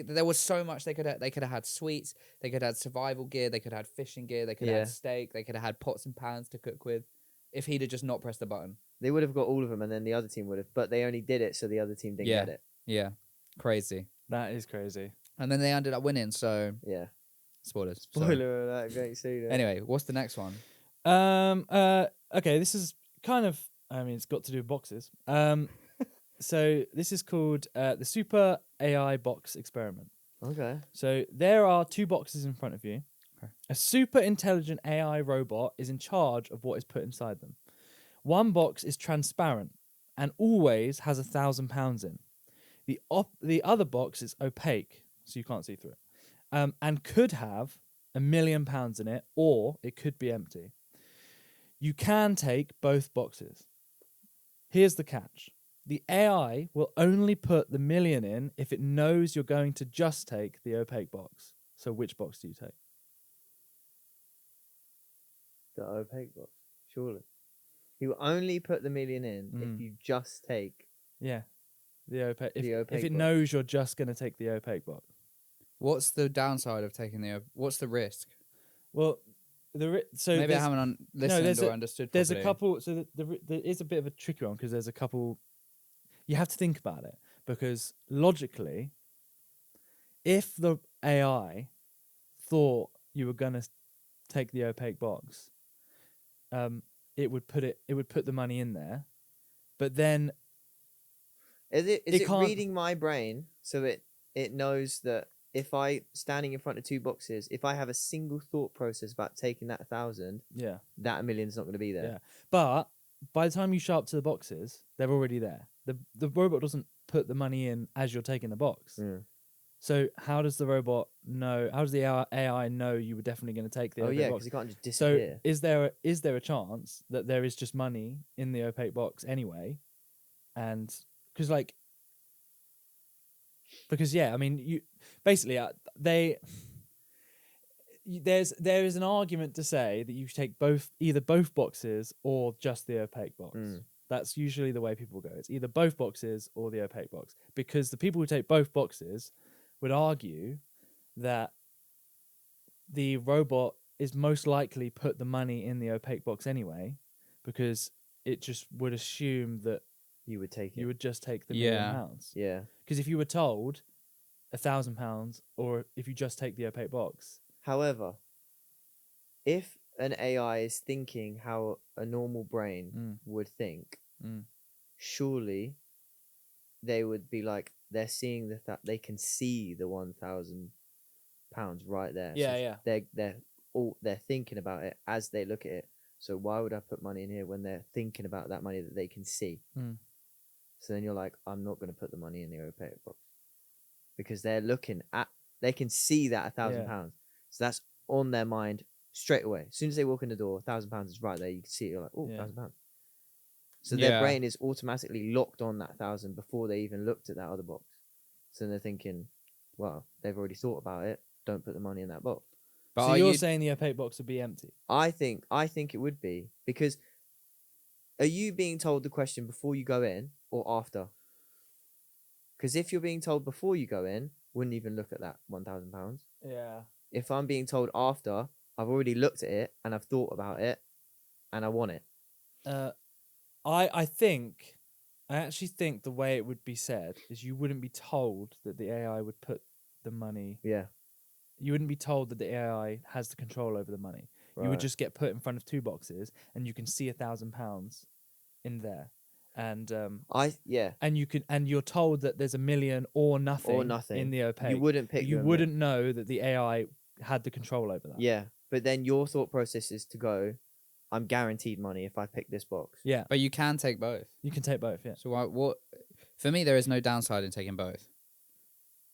There was so much they could have had sweets, they could have had survival gear, they could have had fishing gear, they could have Yeah. had steak, they could have had pots and pans to cook with. If he'd have just not pressed the button. They would have got all of them and then the other team would have. But they only did it so the other team didn't Yeah. get it. Yeah. Crazy. That is crazy. And then they ended up winning, so Yeah. spoilers. Spoiler alert, great scene. Anyway, what's the next one? Okay, this is kind of. I mean, it's got to do with boxes. So this is called the Super AI Box Experiment. Okay. So there are 2 boxes in front of you. Okay. A super intelligent AI robot is in charge of what is put inside them. One box is transparent and always has £1,000 in. The other box is opaque, so you can't see through it, and could have £1 million in it, or it could be empty. You can take both boxes. Here's the catch. The AI will only put the million in if it knows you're going to just take the opaque box. So which box do you take? The opaque box. Surely. He will only put the million in Mm. if you just take. Yeah, the opaque. If, The if opaque it box. knows you're just going to take the opaque box. What's the downside of taking what's the risk? Well, so Maybe I there's- haven't listened there's or a- understood there's a properly. couple. So there is a bit of a tricky one because there's a couple. You have to think about it because logically, if the AI thought you were going to take the opaque box, it would put the money in there, but then Is It it can't- reading my brain so it knows that if I standing in front of 2 boxes, if I have a single thought process about taking that 1,000, yeah. that 1 million's not going to be there. Yeah. But by the time you show up to the boxes, they're already there. The robot doesn't put the money in as you're taking the box. Mm. So how does the robot know? How does the AI know you were definitely going to take the Oh opaque yeah, box? because you can't just So disappear. is there a chance that there is just money in the opaque box anyway? And because yeah, I mean you basically there is an argument to say that you should take either both boxes or just the opaque box. Mm. That's usually the way people go. It's either both boxes or the opaque box, because the people who take both boxes would argue that the robot is most likely put the money in the opaque box anyway, because it just would assume that You would take it. you would just take the Yeah. £1,000,000. Yeah. Because if you were told £1,000, or if you just take the opaque box, However, if an AI is thinking how a normal brain would think, surely they would be like, they're seeing that they can see the £1,000 right there. Yeah, yeah. They're thinking about it as they look at it. So why would I put money in here when they're thinking about that money that they can see? So then you're like, I'm not going to put the money in the opaque box, because they're looking at, they can see that £1,000. So that's on their mind straight away. As soon as they walk in the door, £1,000 is right there. You can see it. You're like, oh, Yeah. £1,000. So their brain is automatically locked on that 1,000 before they even looked at that other box. So they're thinking, well, they've already thought about it. Don't put the money in that box. But so are you're you saying the opaque box would be empty? I think it would be, because are you being told the question before you go in or after? Because if you're being told before you go in, wouldn't even look at that £1,000. Yeah. If I'm being told after, I've already looked at it and I've thought about it and I want it. I actually think the way it would be said is you wouldn't be told that the AI would put the money. Yeah. You wouldn't be told that the AI has the control over the money. Right. You would just get put in front of two boxes, and you can see £1,000 in there, and and you're told that there's 1,000,000 or nothing in the opaque. You wouldn't pick. You wouldn't know that the AI had the control over that. Yeah, but then your thought process is to go, I'm guaranteed money if I pick this box. Yeah, But you can take both. you can take both. Yeah, So what? For me, there is no downside in taking both.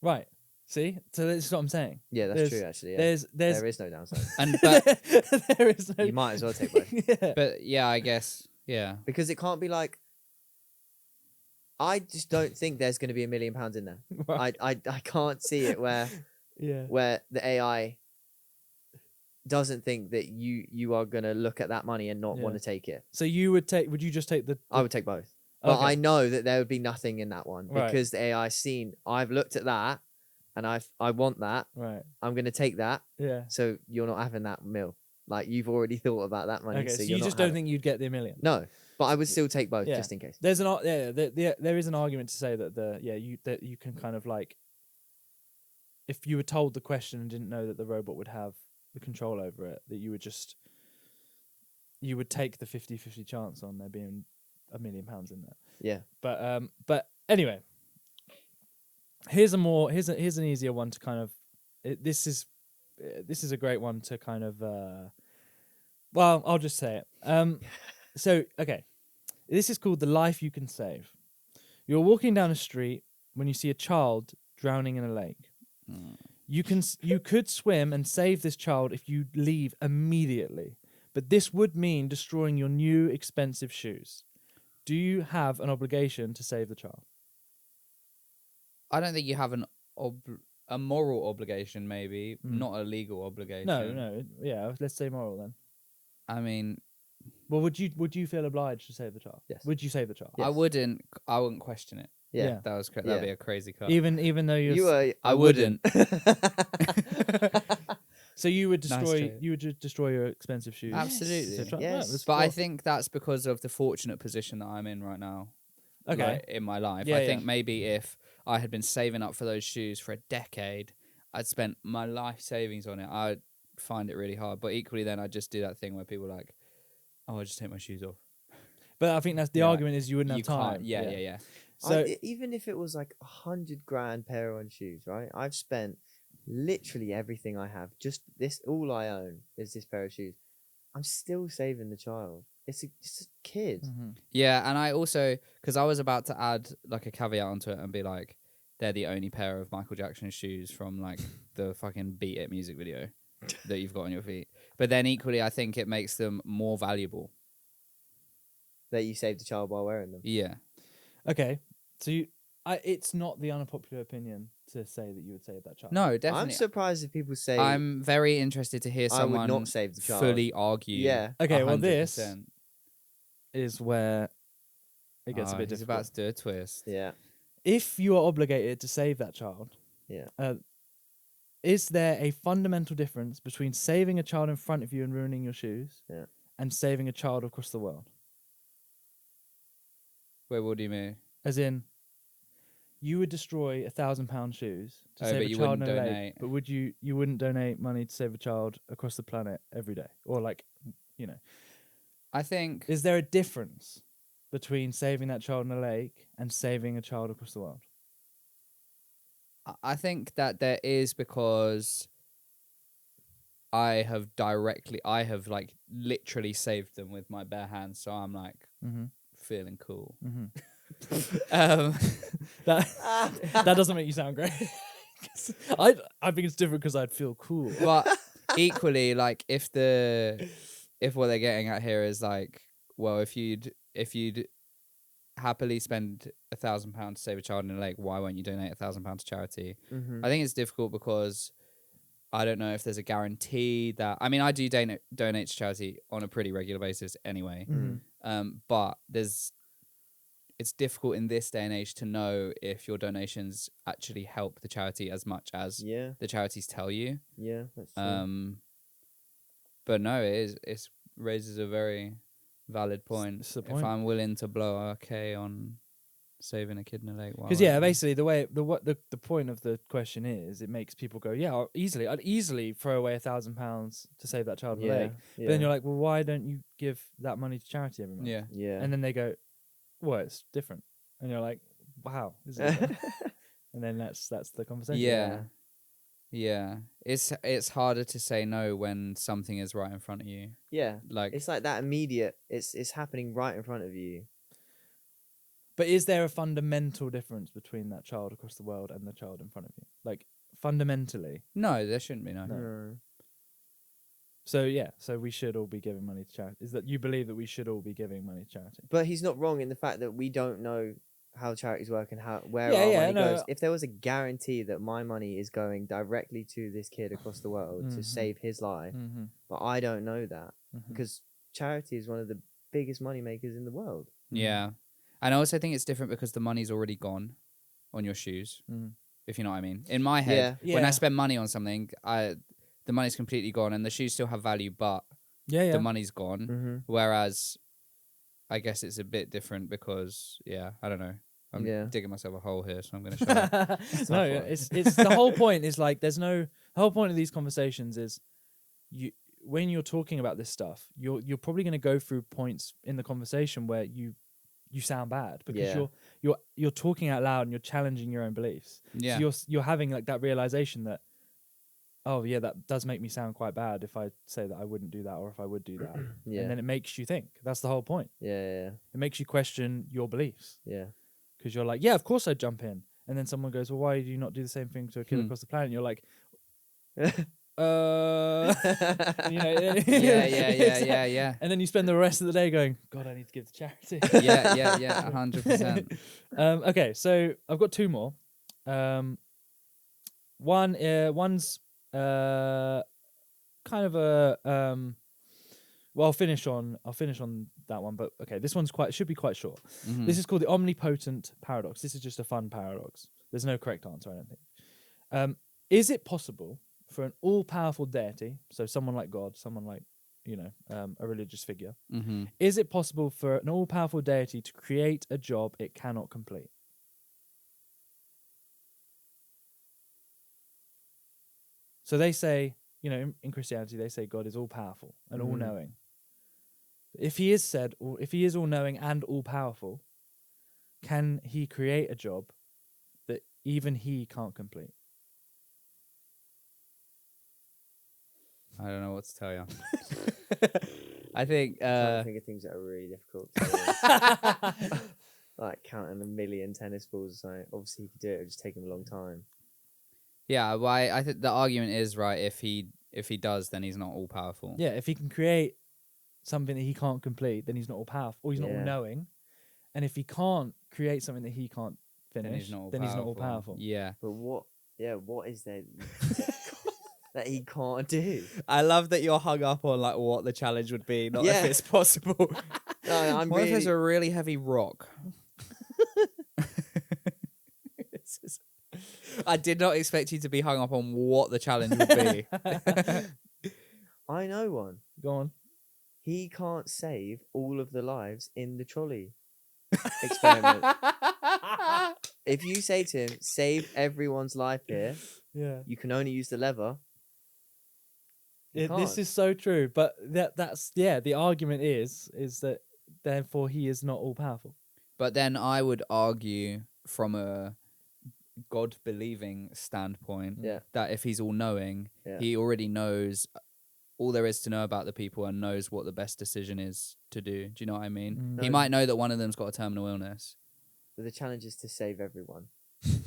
right. See, so that's what I'm saying. Yeah, that's true. Actually, yeah. There is no downside. And but there is no. You might as well take both. Yeah. but yeah, I guess yeah. Because it can't be like, I just don't think there's going to be £1,000,000 in there. Right. I can't see it where the AI doesn't think that you are going to look at that money and not want to take it. So would you just take the I would take both. But Okay. I know that there would be nothing in that one, Right. because the AI's seen, I've looked at that and I want that. Right. I'm going to take that. Yeah. So you're not having that meal. Like, you've already thought about that money. Okay. So So you're you not just don't having- think you'd get the 1,000,000? No, but I would still take both Yeah. just in case. There's there is an argument to say that you can kind of like, if you were told the question and didn't know that the robot would have the control over it, that you would take the 50-50 chance on there being £1,000,000 in there. Yeah. But anyway, here's an easier one to kind of. This is a great one to kind of. Well, I'll just say it. So okay, this is called The Life You Can Save. You're walking down a street when you see a child drowning in a lake. You could swim and save this child if you leave immediately, but this would mean destroying your new expensive shoes. Do you have an obligation to save the child? I don't think you have a moral obligation, maybe not a legal obligation. No, yeah. Let's say moral then. I mean, well, would you feel obliged to save the child? Yes. Would you save the child? Yes. I wouldn't question it. Yeah. That was that'd Yeah. be a crazy cut. Even though I wouldn't. So you would Nice destroy trait. you would just destroy your expensive shoes. Absolutely. to try- Yes. that's But I cool. think that's because of the fortunate position that I'm in right now. Okay. Like, in my life. Yeah, I think yeah. maybe if I had been saving up for those shoes for a decade, I'd spent my life savings on it. I'd find it really hard. But equally then I'd just do that thing where people are like, oh, I'll just take my shoes off. But I think that's the Yeah. argument is you wouldn't have You time. can't. Yeah. So even if it was like $100,000 pair on shoes, right? I've spent literally everything I have. Just this, all I own is this pair of shoes. I'm still saving the child. just a kid. Mm-hmm. Yeah, and I also, because I was about to add like a caveat onto it and be like, they're the only pair of Michael Jackson shoes from like the fucking Beat It music video that you've got on your feet. But then equally, I think it makes them more valuable. That you saved a child while wearing them. Yeah. Okay, so it's not the unpopular opinion to say that you would save that child. No, I'm definitely. surprised if people say I'm very interested to hear I would someone not save the child. fully argue. Yeah. Okay, well 100%. this is where it gets a bit He's difficult. about to do a twist. Yeah. If you are obligated to save that child, Yeah. is there a fundamental difference between saving a child in front of you and ruining your shoes, and saving a child across the world? Wait, what do you mean? As in, you would destroy £1,000 shoes to save but a you child wouldn't in a lake, donate. but would you wouldn't donate money to save a child across the planet every day, or like, you know? I think Is there a difference between saving that child in a lake and saving a child across the world? I think that there is, because I have like literally saved them with my bare hands, so I'm like Mm-hmm. feeling cool. Mm-hmm. Um, that doesn't make you sound great. I think it's different because I'd feel cool. but equally, like if what they're getting at here is like, well, if you'd happily spend £1,000 to save a child in a lake, why won't you donate £1,000 to charity? Mm-hmm. I think it's difficult because I don't know if there's a guarantee that. I mean, I do donate to charity on a pretty regular basis anyway. Mm-hmm. But it's difficult in this day and age to know if your donations actually help the charity as much as the charities tell you. Yeah, that's true. But no, it raises a very valid point. It's the If point. I'm willing to blow okay on saving a kid in a lake, Because basically the point of the question is, it makes people go, I'd easily throw away £1,000 to save that child in the lake. But then you're like, well, why don't you give that money to charity every month? yeah. And then they go, well, it's different. And you're like, wow, is it different? And then that's the conversation. Yeah. It's harder to say no when something is right in front of you. Yeah. Like It's like that immediate. It's happening right in front of you. But is there a fundamental difference between that child across the world and the child in front of you? Like, fundamentally? no, there shouldn't be no. No. So we should all be giving money to charity. Is that you believe that we should all be giving money to charity? But he's not wrong in the fact that we don't know how charities work and where Yeah, our yeah, money no. goes. If there was a guarantee that my money is going directly to this kid across the world to Mhm. save his life, Mm-hmm. but I don't know that Mm-hmm. because charity is one of the biggest money makers in the world. Yeah. And I also think it's different because the money's already gone on your shoes, Mm. if you know what I mean. In my head, Yeah. when I Yeah. spend money on something, the money's completely gone and the shoes still have value, but Yeah. the money's gone. Mm-hmm. Whereas I guess it's a bit different because, I don't know. I'm digging myself a hole here, so I'm going to shut up. No, it's the whole point is like the whole point of these conversations is when you're talking about this stuff, you're probably going to go through points in the conversation where you sound bad because you're talking out loud and you're challenging your own beliefs. Yeah. So you're having like that realization that, oh yeah, that does make me sound quite bad if I say that I wouldn't do that or if I would do that. Yeah. And then it makes you think. That's the whole point. Yeah. It makes you question your beliefs. Yeah. Because you're like, yeah, of course I'd jump in. And then someone goes, well, why do you not do the same thing to a kid across the planet? And you're like, Yeah. Yeah. And then you spend the rest of the day going, God, I need to give to charity. Yeah, 100%. Okay, so I've got two more. One's kind of a well, I'll finish on that one, but okay, this one's should be quite short. Mhm. This is called the omnipotent paradox. This is just a fun paradox. There's no correct answer, I don't think. Is it possible for an all-powerful deity, so someone like God, someone like, a religious figure, Mhm. is it possible for an all-powerful deity to create a job it cannot complete? So they say, in Christianity, they say God is all-powerful and all-knowing. If he is all-knowing and all-powerful, can he create a job that even he can't complete? I don't know what to tell you. I think I'm trying to think of things that are really difficult. Like counting 1,000,000 tennis balls or something. Obviously, he could do it. It would just take him a long time. yeah, well, I think the argument is right. If he does, then he's not all powerful. Yeah, if he can create something that he can't complete, then he's not all powerful, or he's not all Yeah. knowing. And if he can't create something that he can't Then finish, he's not all then he's not all powerful. Yeah. But what? Yeah, what is there that he can't do? I love that you're hung up on like what the challenge would be, not Yeah. if it's possible. No, I'm What if it's really. a really heavy rock? I did not expect you to be hung up on what the challenge would be. I know one. Go on. He can't save all of the lives in the trolley experiment. If you say to him, "Save everyone's life here," Yeah. you can only use the lever. He This can't. is so true, but that's the argument is that therefore he is not all powerful. But then I would argue from a God-believing standpoint Yeah. that if he's all-knowing, Yeah. he already knows all there is to know about the people and knows what the best decision is to do. Do you know what I mean? Mm. He No. might know that one of them's got a terminal illness. But the challenge is to save everyone,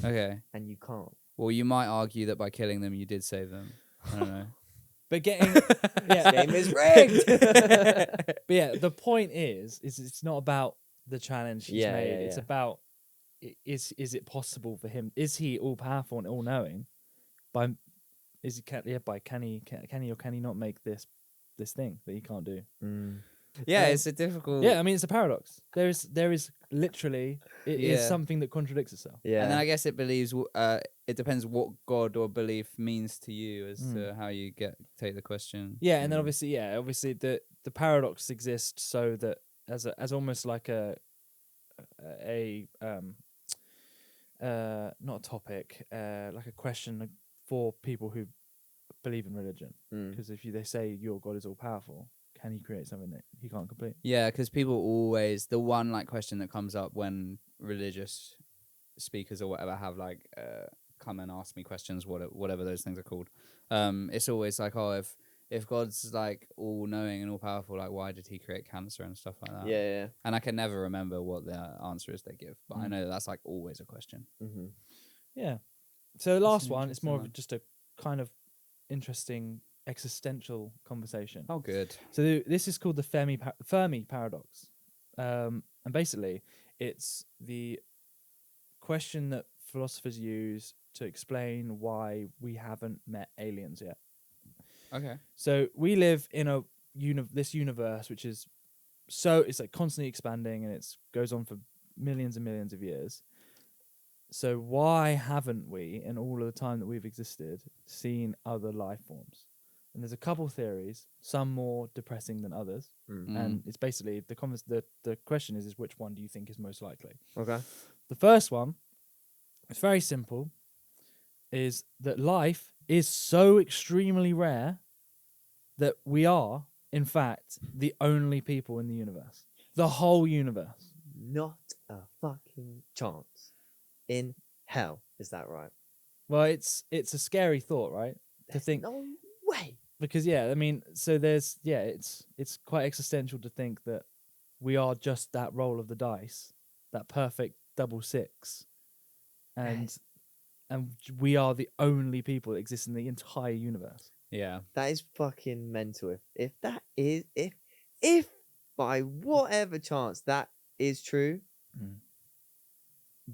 Okay. and you can't. Well, you might argue that by killing them, you did save them. I don't know. But getting This game is rigged. But yeah, the point is it's not about the challenge he's Yeah, made. yeah, It's yeah. about is it possible for him? Is he all powerful and all knowing? By can he or can he not make this thing that he can't do? Yeah, Um, it's a difficult... Yeah, I mean it's a paradox. There is literally it is Yeah. something that contradicts itself. Yeah. And then I guess it depends what God or belief means to you as to how you take the question. Yeah, and then obviously the paradox exists so that as almost like a not a topic, like a question for people who believe in religion. Because if they say your God is all powerful, can he create something that he can't complete? Yeah, because people always, the one like question that comes up when religious speakers or whatever have like come and ask me questions, whatever those things are called. It's always like, oh, if God's like all knowing and all powerful, like why did he create cancer and stuff like that? Yeah. And I can never remember what the answer is they give, but I know that's like always a question. Mm-hmm. Yeah. So the last an one, it's interesting more one. of just a kind of interesting existential conversation. Oh, good. So this is called the Fermi paradox, and basically it's the question that philosophers use to explain why we haven't met aliens yet. Okay. So we live in this universe which is it's like constantly expanding and it goes on for millions and millions of years. So why haven't we, in all of the time that we've existed, seen other life forms? And there's a couple theories, some more depressing than others. And it's basically the question is which one do you think is most likely? Okay. The first one, it's very simple, is that life is so extremely rare that we are, in fact, the only people in the universe. The whole universe. Not a fucking chance in hell. Is that right? Well, it's a scary thought, right? To think, No way. because I mean, so it's quite existential to think that we are just that roll of the dice, that perfect double six, and we are the only people that exist in the entire universe. Yeah. That is fucking mental. If that is if by whatever chance that is true,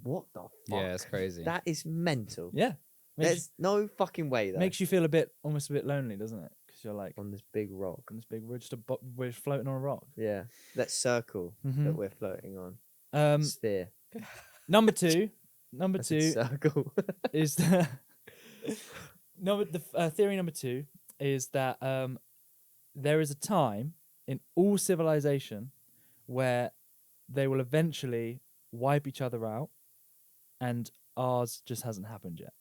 what the fuck? Yeah, it's crazy. That is mental. Yeah, There's no fucking way though. makes you feel almost a bit lonely, doesn't it? Because you're like on this big rock. on this big, we're floating on a rock. Yeah, that circle Mhm. that we're floating on. Sphere. Number two I said circle. is theory number two is that there is a time in all civilization where they will eventually wipe each other out, and ours just hasn't happened yet.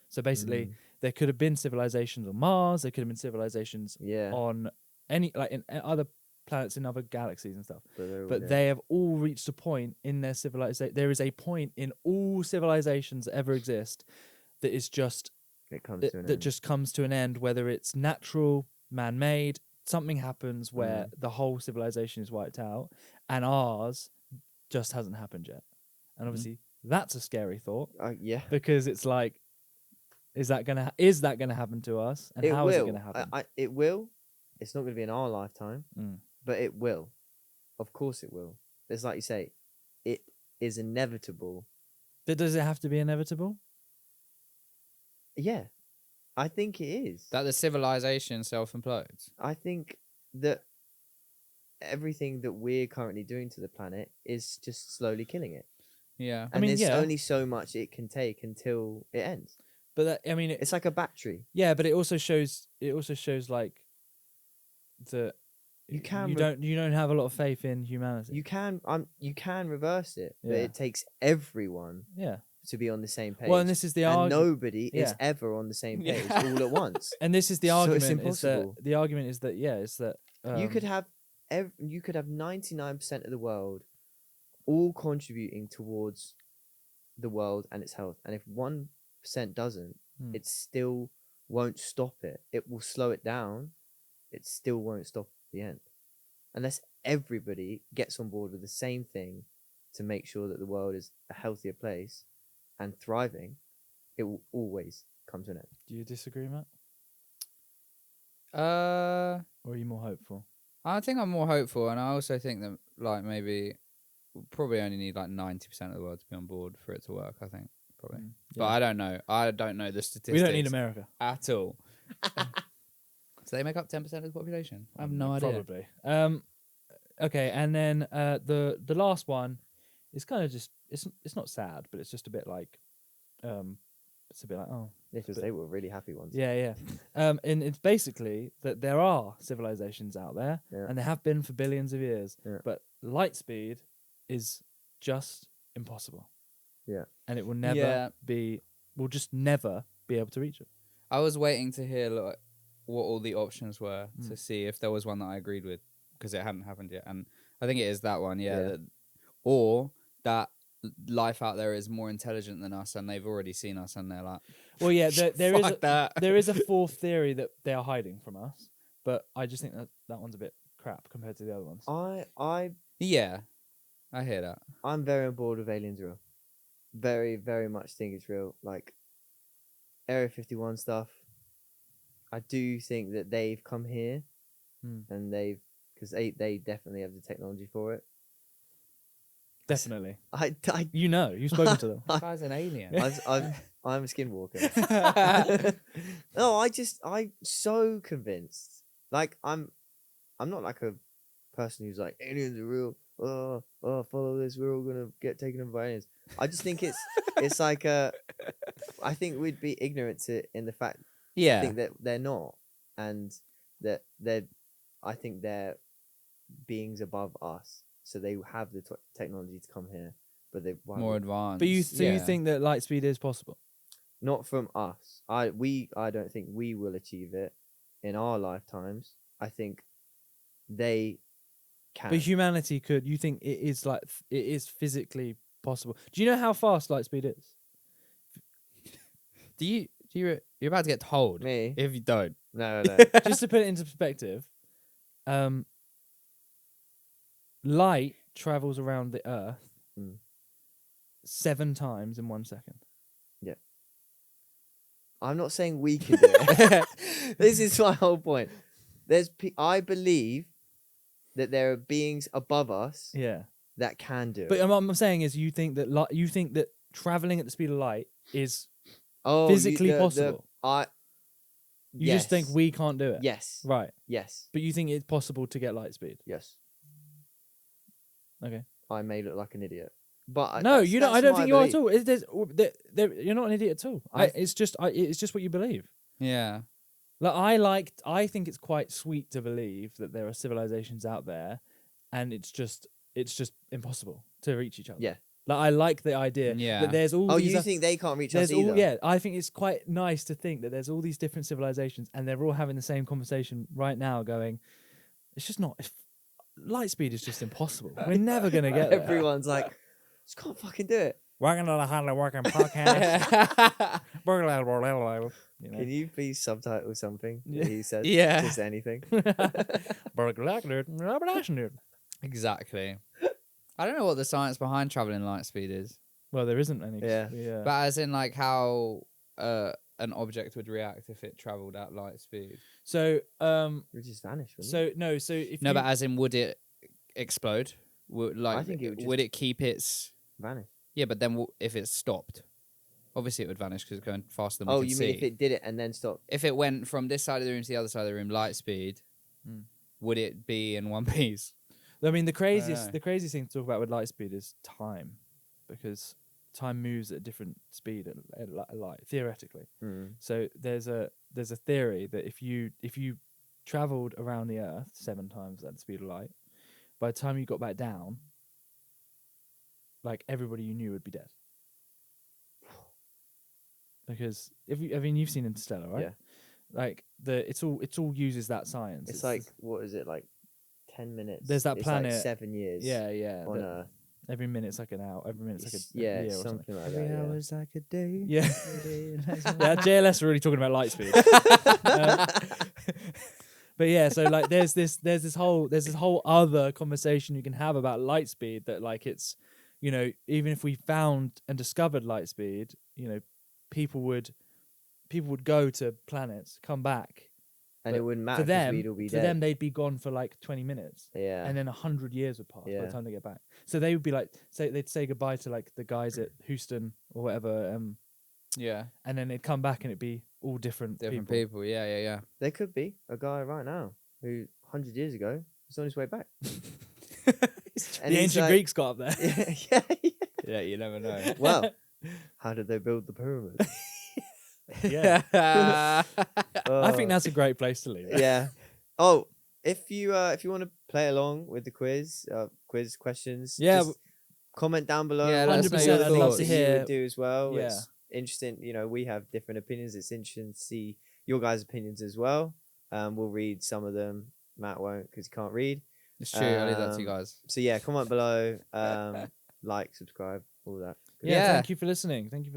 So basically, there could have been civilizations on Mars. There could have been civilizations Yeah. on in other planets in other galaxies and stuff. But They have all reached a point in their civilization. There is a point in all civilizations that ever exist that is just it comes to an that end. just comes to an end, whether it's natural, man-made, something happens where the whole civilization is wiped out, and ours just hasn't happened yet. And obviously, that's a scary thought Yeah. because it's like, is that gonna happen to us? And how is it gonna happen? It will. It's not going to be in our lifetime, Mm. but it will. Of course, it will. It's like you say, it is inevitable. But does it have to be inevitable? Yeah, I think it is. That the civilization self-implodes. I think that everything that we're currently doing to the planet is just slowly killing it. Yeah. And mean, there's yeah. only so much it can take until it ends. But that, I mean, It's like a battery. yeah, but it also shows like that You can you don't have a lot of faith in humanity. You can reverse it, but Yeah. it takes everyone Yeah. to be on the same page. Well, and this is the and argument. nobody is Yeah. ever on the same page Yeah. all at once. And this is the So it's argument. Is that impossible. the argument is that You could have 99% of the world all contributing towards the world and its health, and if 1% doesn't, it still won't stop it. It will slow it down. It still won't stop at the end, unless everybody gets on board with the same thing to make sure that the world is a healthier place and thriving. It will always come to an end. Do you disagree, Matt? Uh, Or are you more hopeful? I think I'm more hopeful, and I also think that like maybe we'll probably only need like 90% of the world to be on board for it to work. I think probably, but I don't know. I don't know the statistics. We don't need America. at all. So they make up 10% of the population. I have no idea. Probably. Okay, and then the last one is kind of just it's not sad, but it's just a bit like it's a bit like Because they were really happy ones. yeah. And it's basically that there are civilizations out there, Yeah. and there have been for billions of years, Yeah. but light speed is just impossible. Yeah. And it will never Yeah. we'll just never be able to reach it. I was waiting to hear like, what all the options were to see if there was one that I agreed with, because it hadn't happened yet, and I think it is that one. Yeah. Yeah. Or that life out there is more intelligent than us, and they've already seen us, and they're like, Well, yeah, there is "Fuck that." there is a fourth theory that they are hiding from us, but I just think that one's a bit crap compared to the other ones. Yeah, I hear that. I'm very on board with aliens are real. Very, very much think it's real. Like Area 51 stuff. I do think that they've come here, and because they definitely have the technology for it. Definitely. I You've spoken to them. This guy's an alien. I'm a skinwalker. No, I'm so convinced. Like I'm not like a person who's like aliens are real. Oh, follow this. We're all gonna get taken over by aliens. I just think it's like I think we'd be ignorant to in the fact. Yeah. I think that they're not, and that I think they're beings above us, so they have the technology to come here, but they won't. More advanced. But you yeah. think that light speed is possible? Not from us. I don't think we will achieve it in our lifetimes. I think they can. But humanity could. You think it is physically possible? Do you know how fast light speed is? You're about to get told. Me? If you don't. No. Just to put it into perspective, light travels around the Earth 7 times in 1 second. Yeah. I'm not saying we can do it. This is my whole point. I believe that there are beings above us Yeah. that can do But it. what I'm saying is, you think that traveling at the speed of light is Oh, physically possible. You just think we can't do it. Yes. Right. Yes. But you think it's possible to get light speed. Yes. Okay. I may look like an idiot, but No, you don't. I don't think you are at belief. all. You're not an idiot at all. It's just what you believe. Yeah. I think it's quite sweet to believe that there are civilizations out there, and it's just impossible to reach each other. Yeah. Like, I like the idea that there's all Oh, these. you think they can't reach us either? Yeah, I think it's quite nice to think that there's all these different civilizations, and they're all having the same conversation right now, going, "It's just not. Light speed is just impossible. We're never gonna get there." Everyone's like, just can't fucking do it. Welcome to the Hardly Working Podcast. You know? Can you please subtitle something Yeah. that he said? Yeah. Just anything. Exactly. I don't know what the science behind traveling light speed is, Well, there isn't any. Yeah. but as in like how an object would react if it traveled at light speed. So, It would just vanish, wouldn't it? so no, so if No, you, but as in, would it explode? I think it would just would it keep its? vanish. Yeah, but then if it stopped, obviously it would vanish because it's going faster than we Oh, can you see. mean if it did it and then stopped? If it went from this side of the room to the other side of the room, light speed, would it be in one piece? I mean, the know. craziest thing to talk about with light speed is time, because time moves at a different speed at light, theoretically. Mm. So there's a theory that if you traveled around the Earth 7 times at the speed of light, by the time you got back down, like everybody you knew would be dead. Because you've seen Interstellar, right? Yeah. Like it's all uses that science. It's like, what is it, like 10 minutes? There's that it's planet. Like 7 years. yeah. On that Earth. every minute's like an hour. Every minute's like a Yeah, year or something. something like Every that. hour Yeah. is like a day. Yeah. Every day is Yeah, JLS are really talking about light speed. But yeah, so like there's this whole other conversation you can have about light speed, that like it's, you know, even if we found and discovered light speed, you know, people would go to planets, come back. And But it wouldn't matter For because them, we'd all be for dead. them, they'd be gone for like 20 minutes. Yeah. And then 100 years would pass by Yeah. the time they get back. So they would be like, they'd say goodbye to like the guys at Houston or whatever, Yeah, and then they'd come back and it'd be all different people. Yeah. There could be a guy right now who 100 years ago was on his way back. The And he's ancient like- Greeks got up there. yeah. Yeah, you never know. Well, how did they build the pyramid? Yeah. I Oh, think that's a great place to leave it. yeah. Oh, if you want to play along with the quiz questions, Yeah, just comment down below. Yeah, let us know 100%. your I'd love thoughts. to You hear. would do as well. Yeah. It's interesting. You know, we have different opinions. It's interesting to see your guys' opinions as well. We'll read some of them. Matt won't because he can't read. It's true. I'll leave that to you guys. So yeah, comment below. Like, subscribe, all that. Yeah. Thank you for listening. Thanks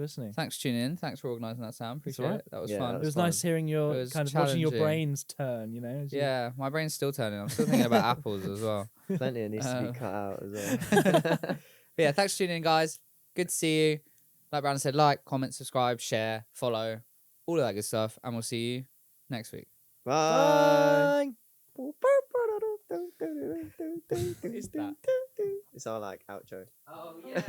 for tuning in. Thanks for organising that, Sam. That's Appreciate all right. it. That was Yeah, fun. that It was fun. nice hearing your It was kind of watching your challenging. brains turn. You know. as you- Yeah, my brain's still turning. I'm still thinking about apples as well. Plenty of needs to be cut out as well. But yeah, thanks for tuning in, guys. Good to see you. Like Brandon said, like, comment, subscribe, share, follow, all of that good stuff. And we'll see you next week. Bye. Is that? It's our like outro. Oh, yeah.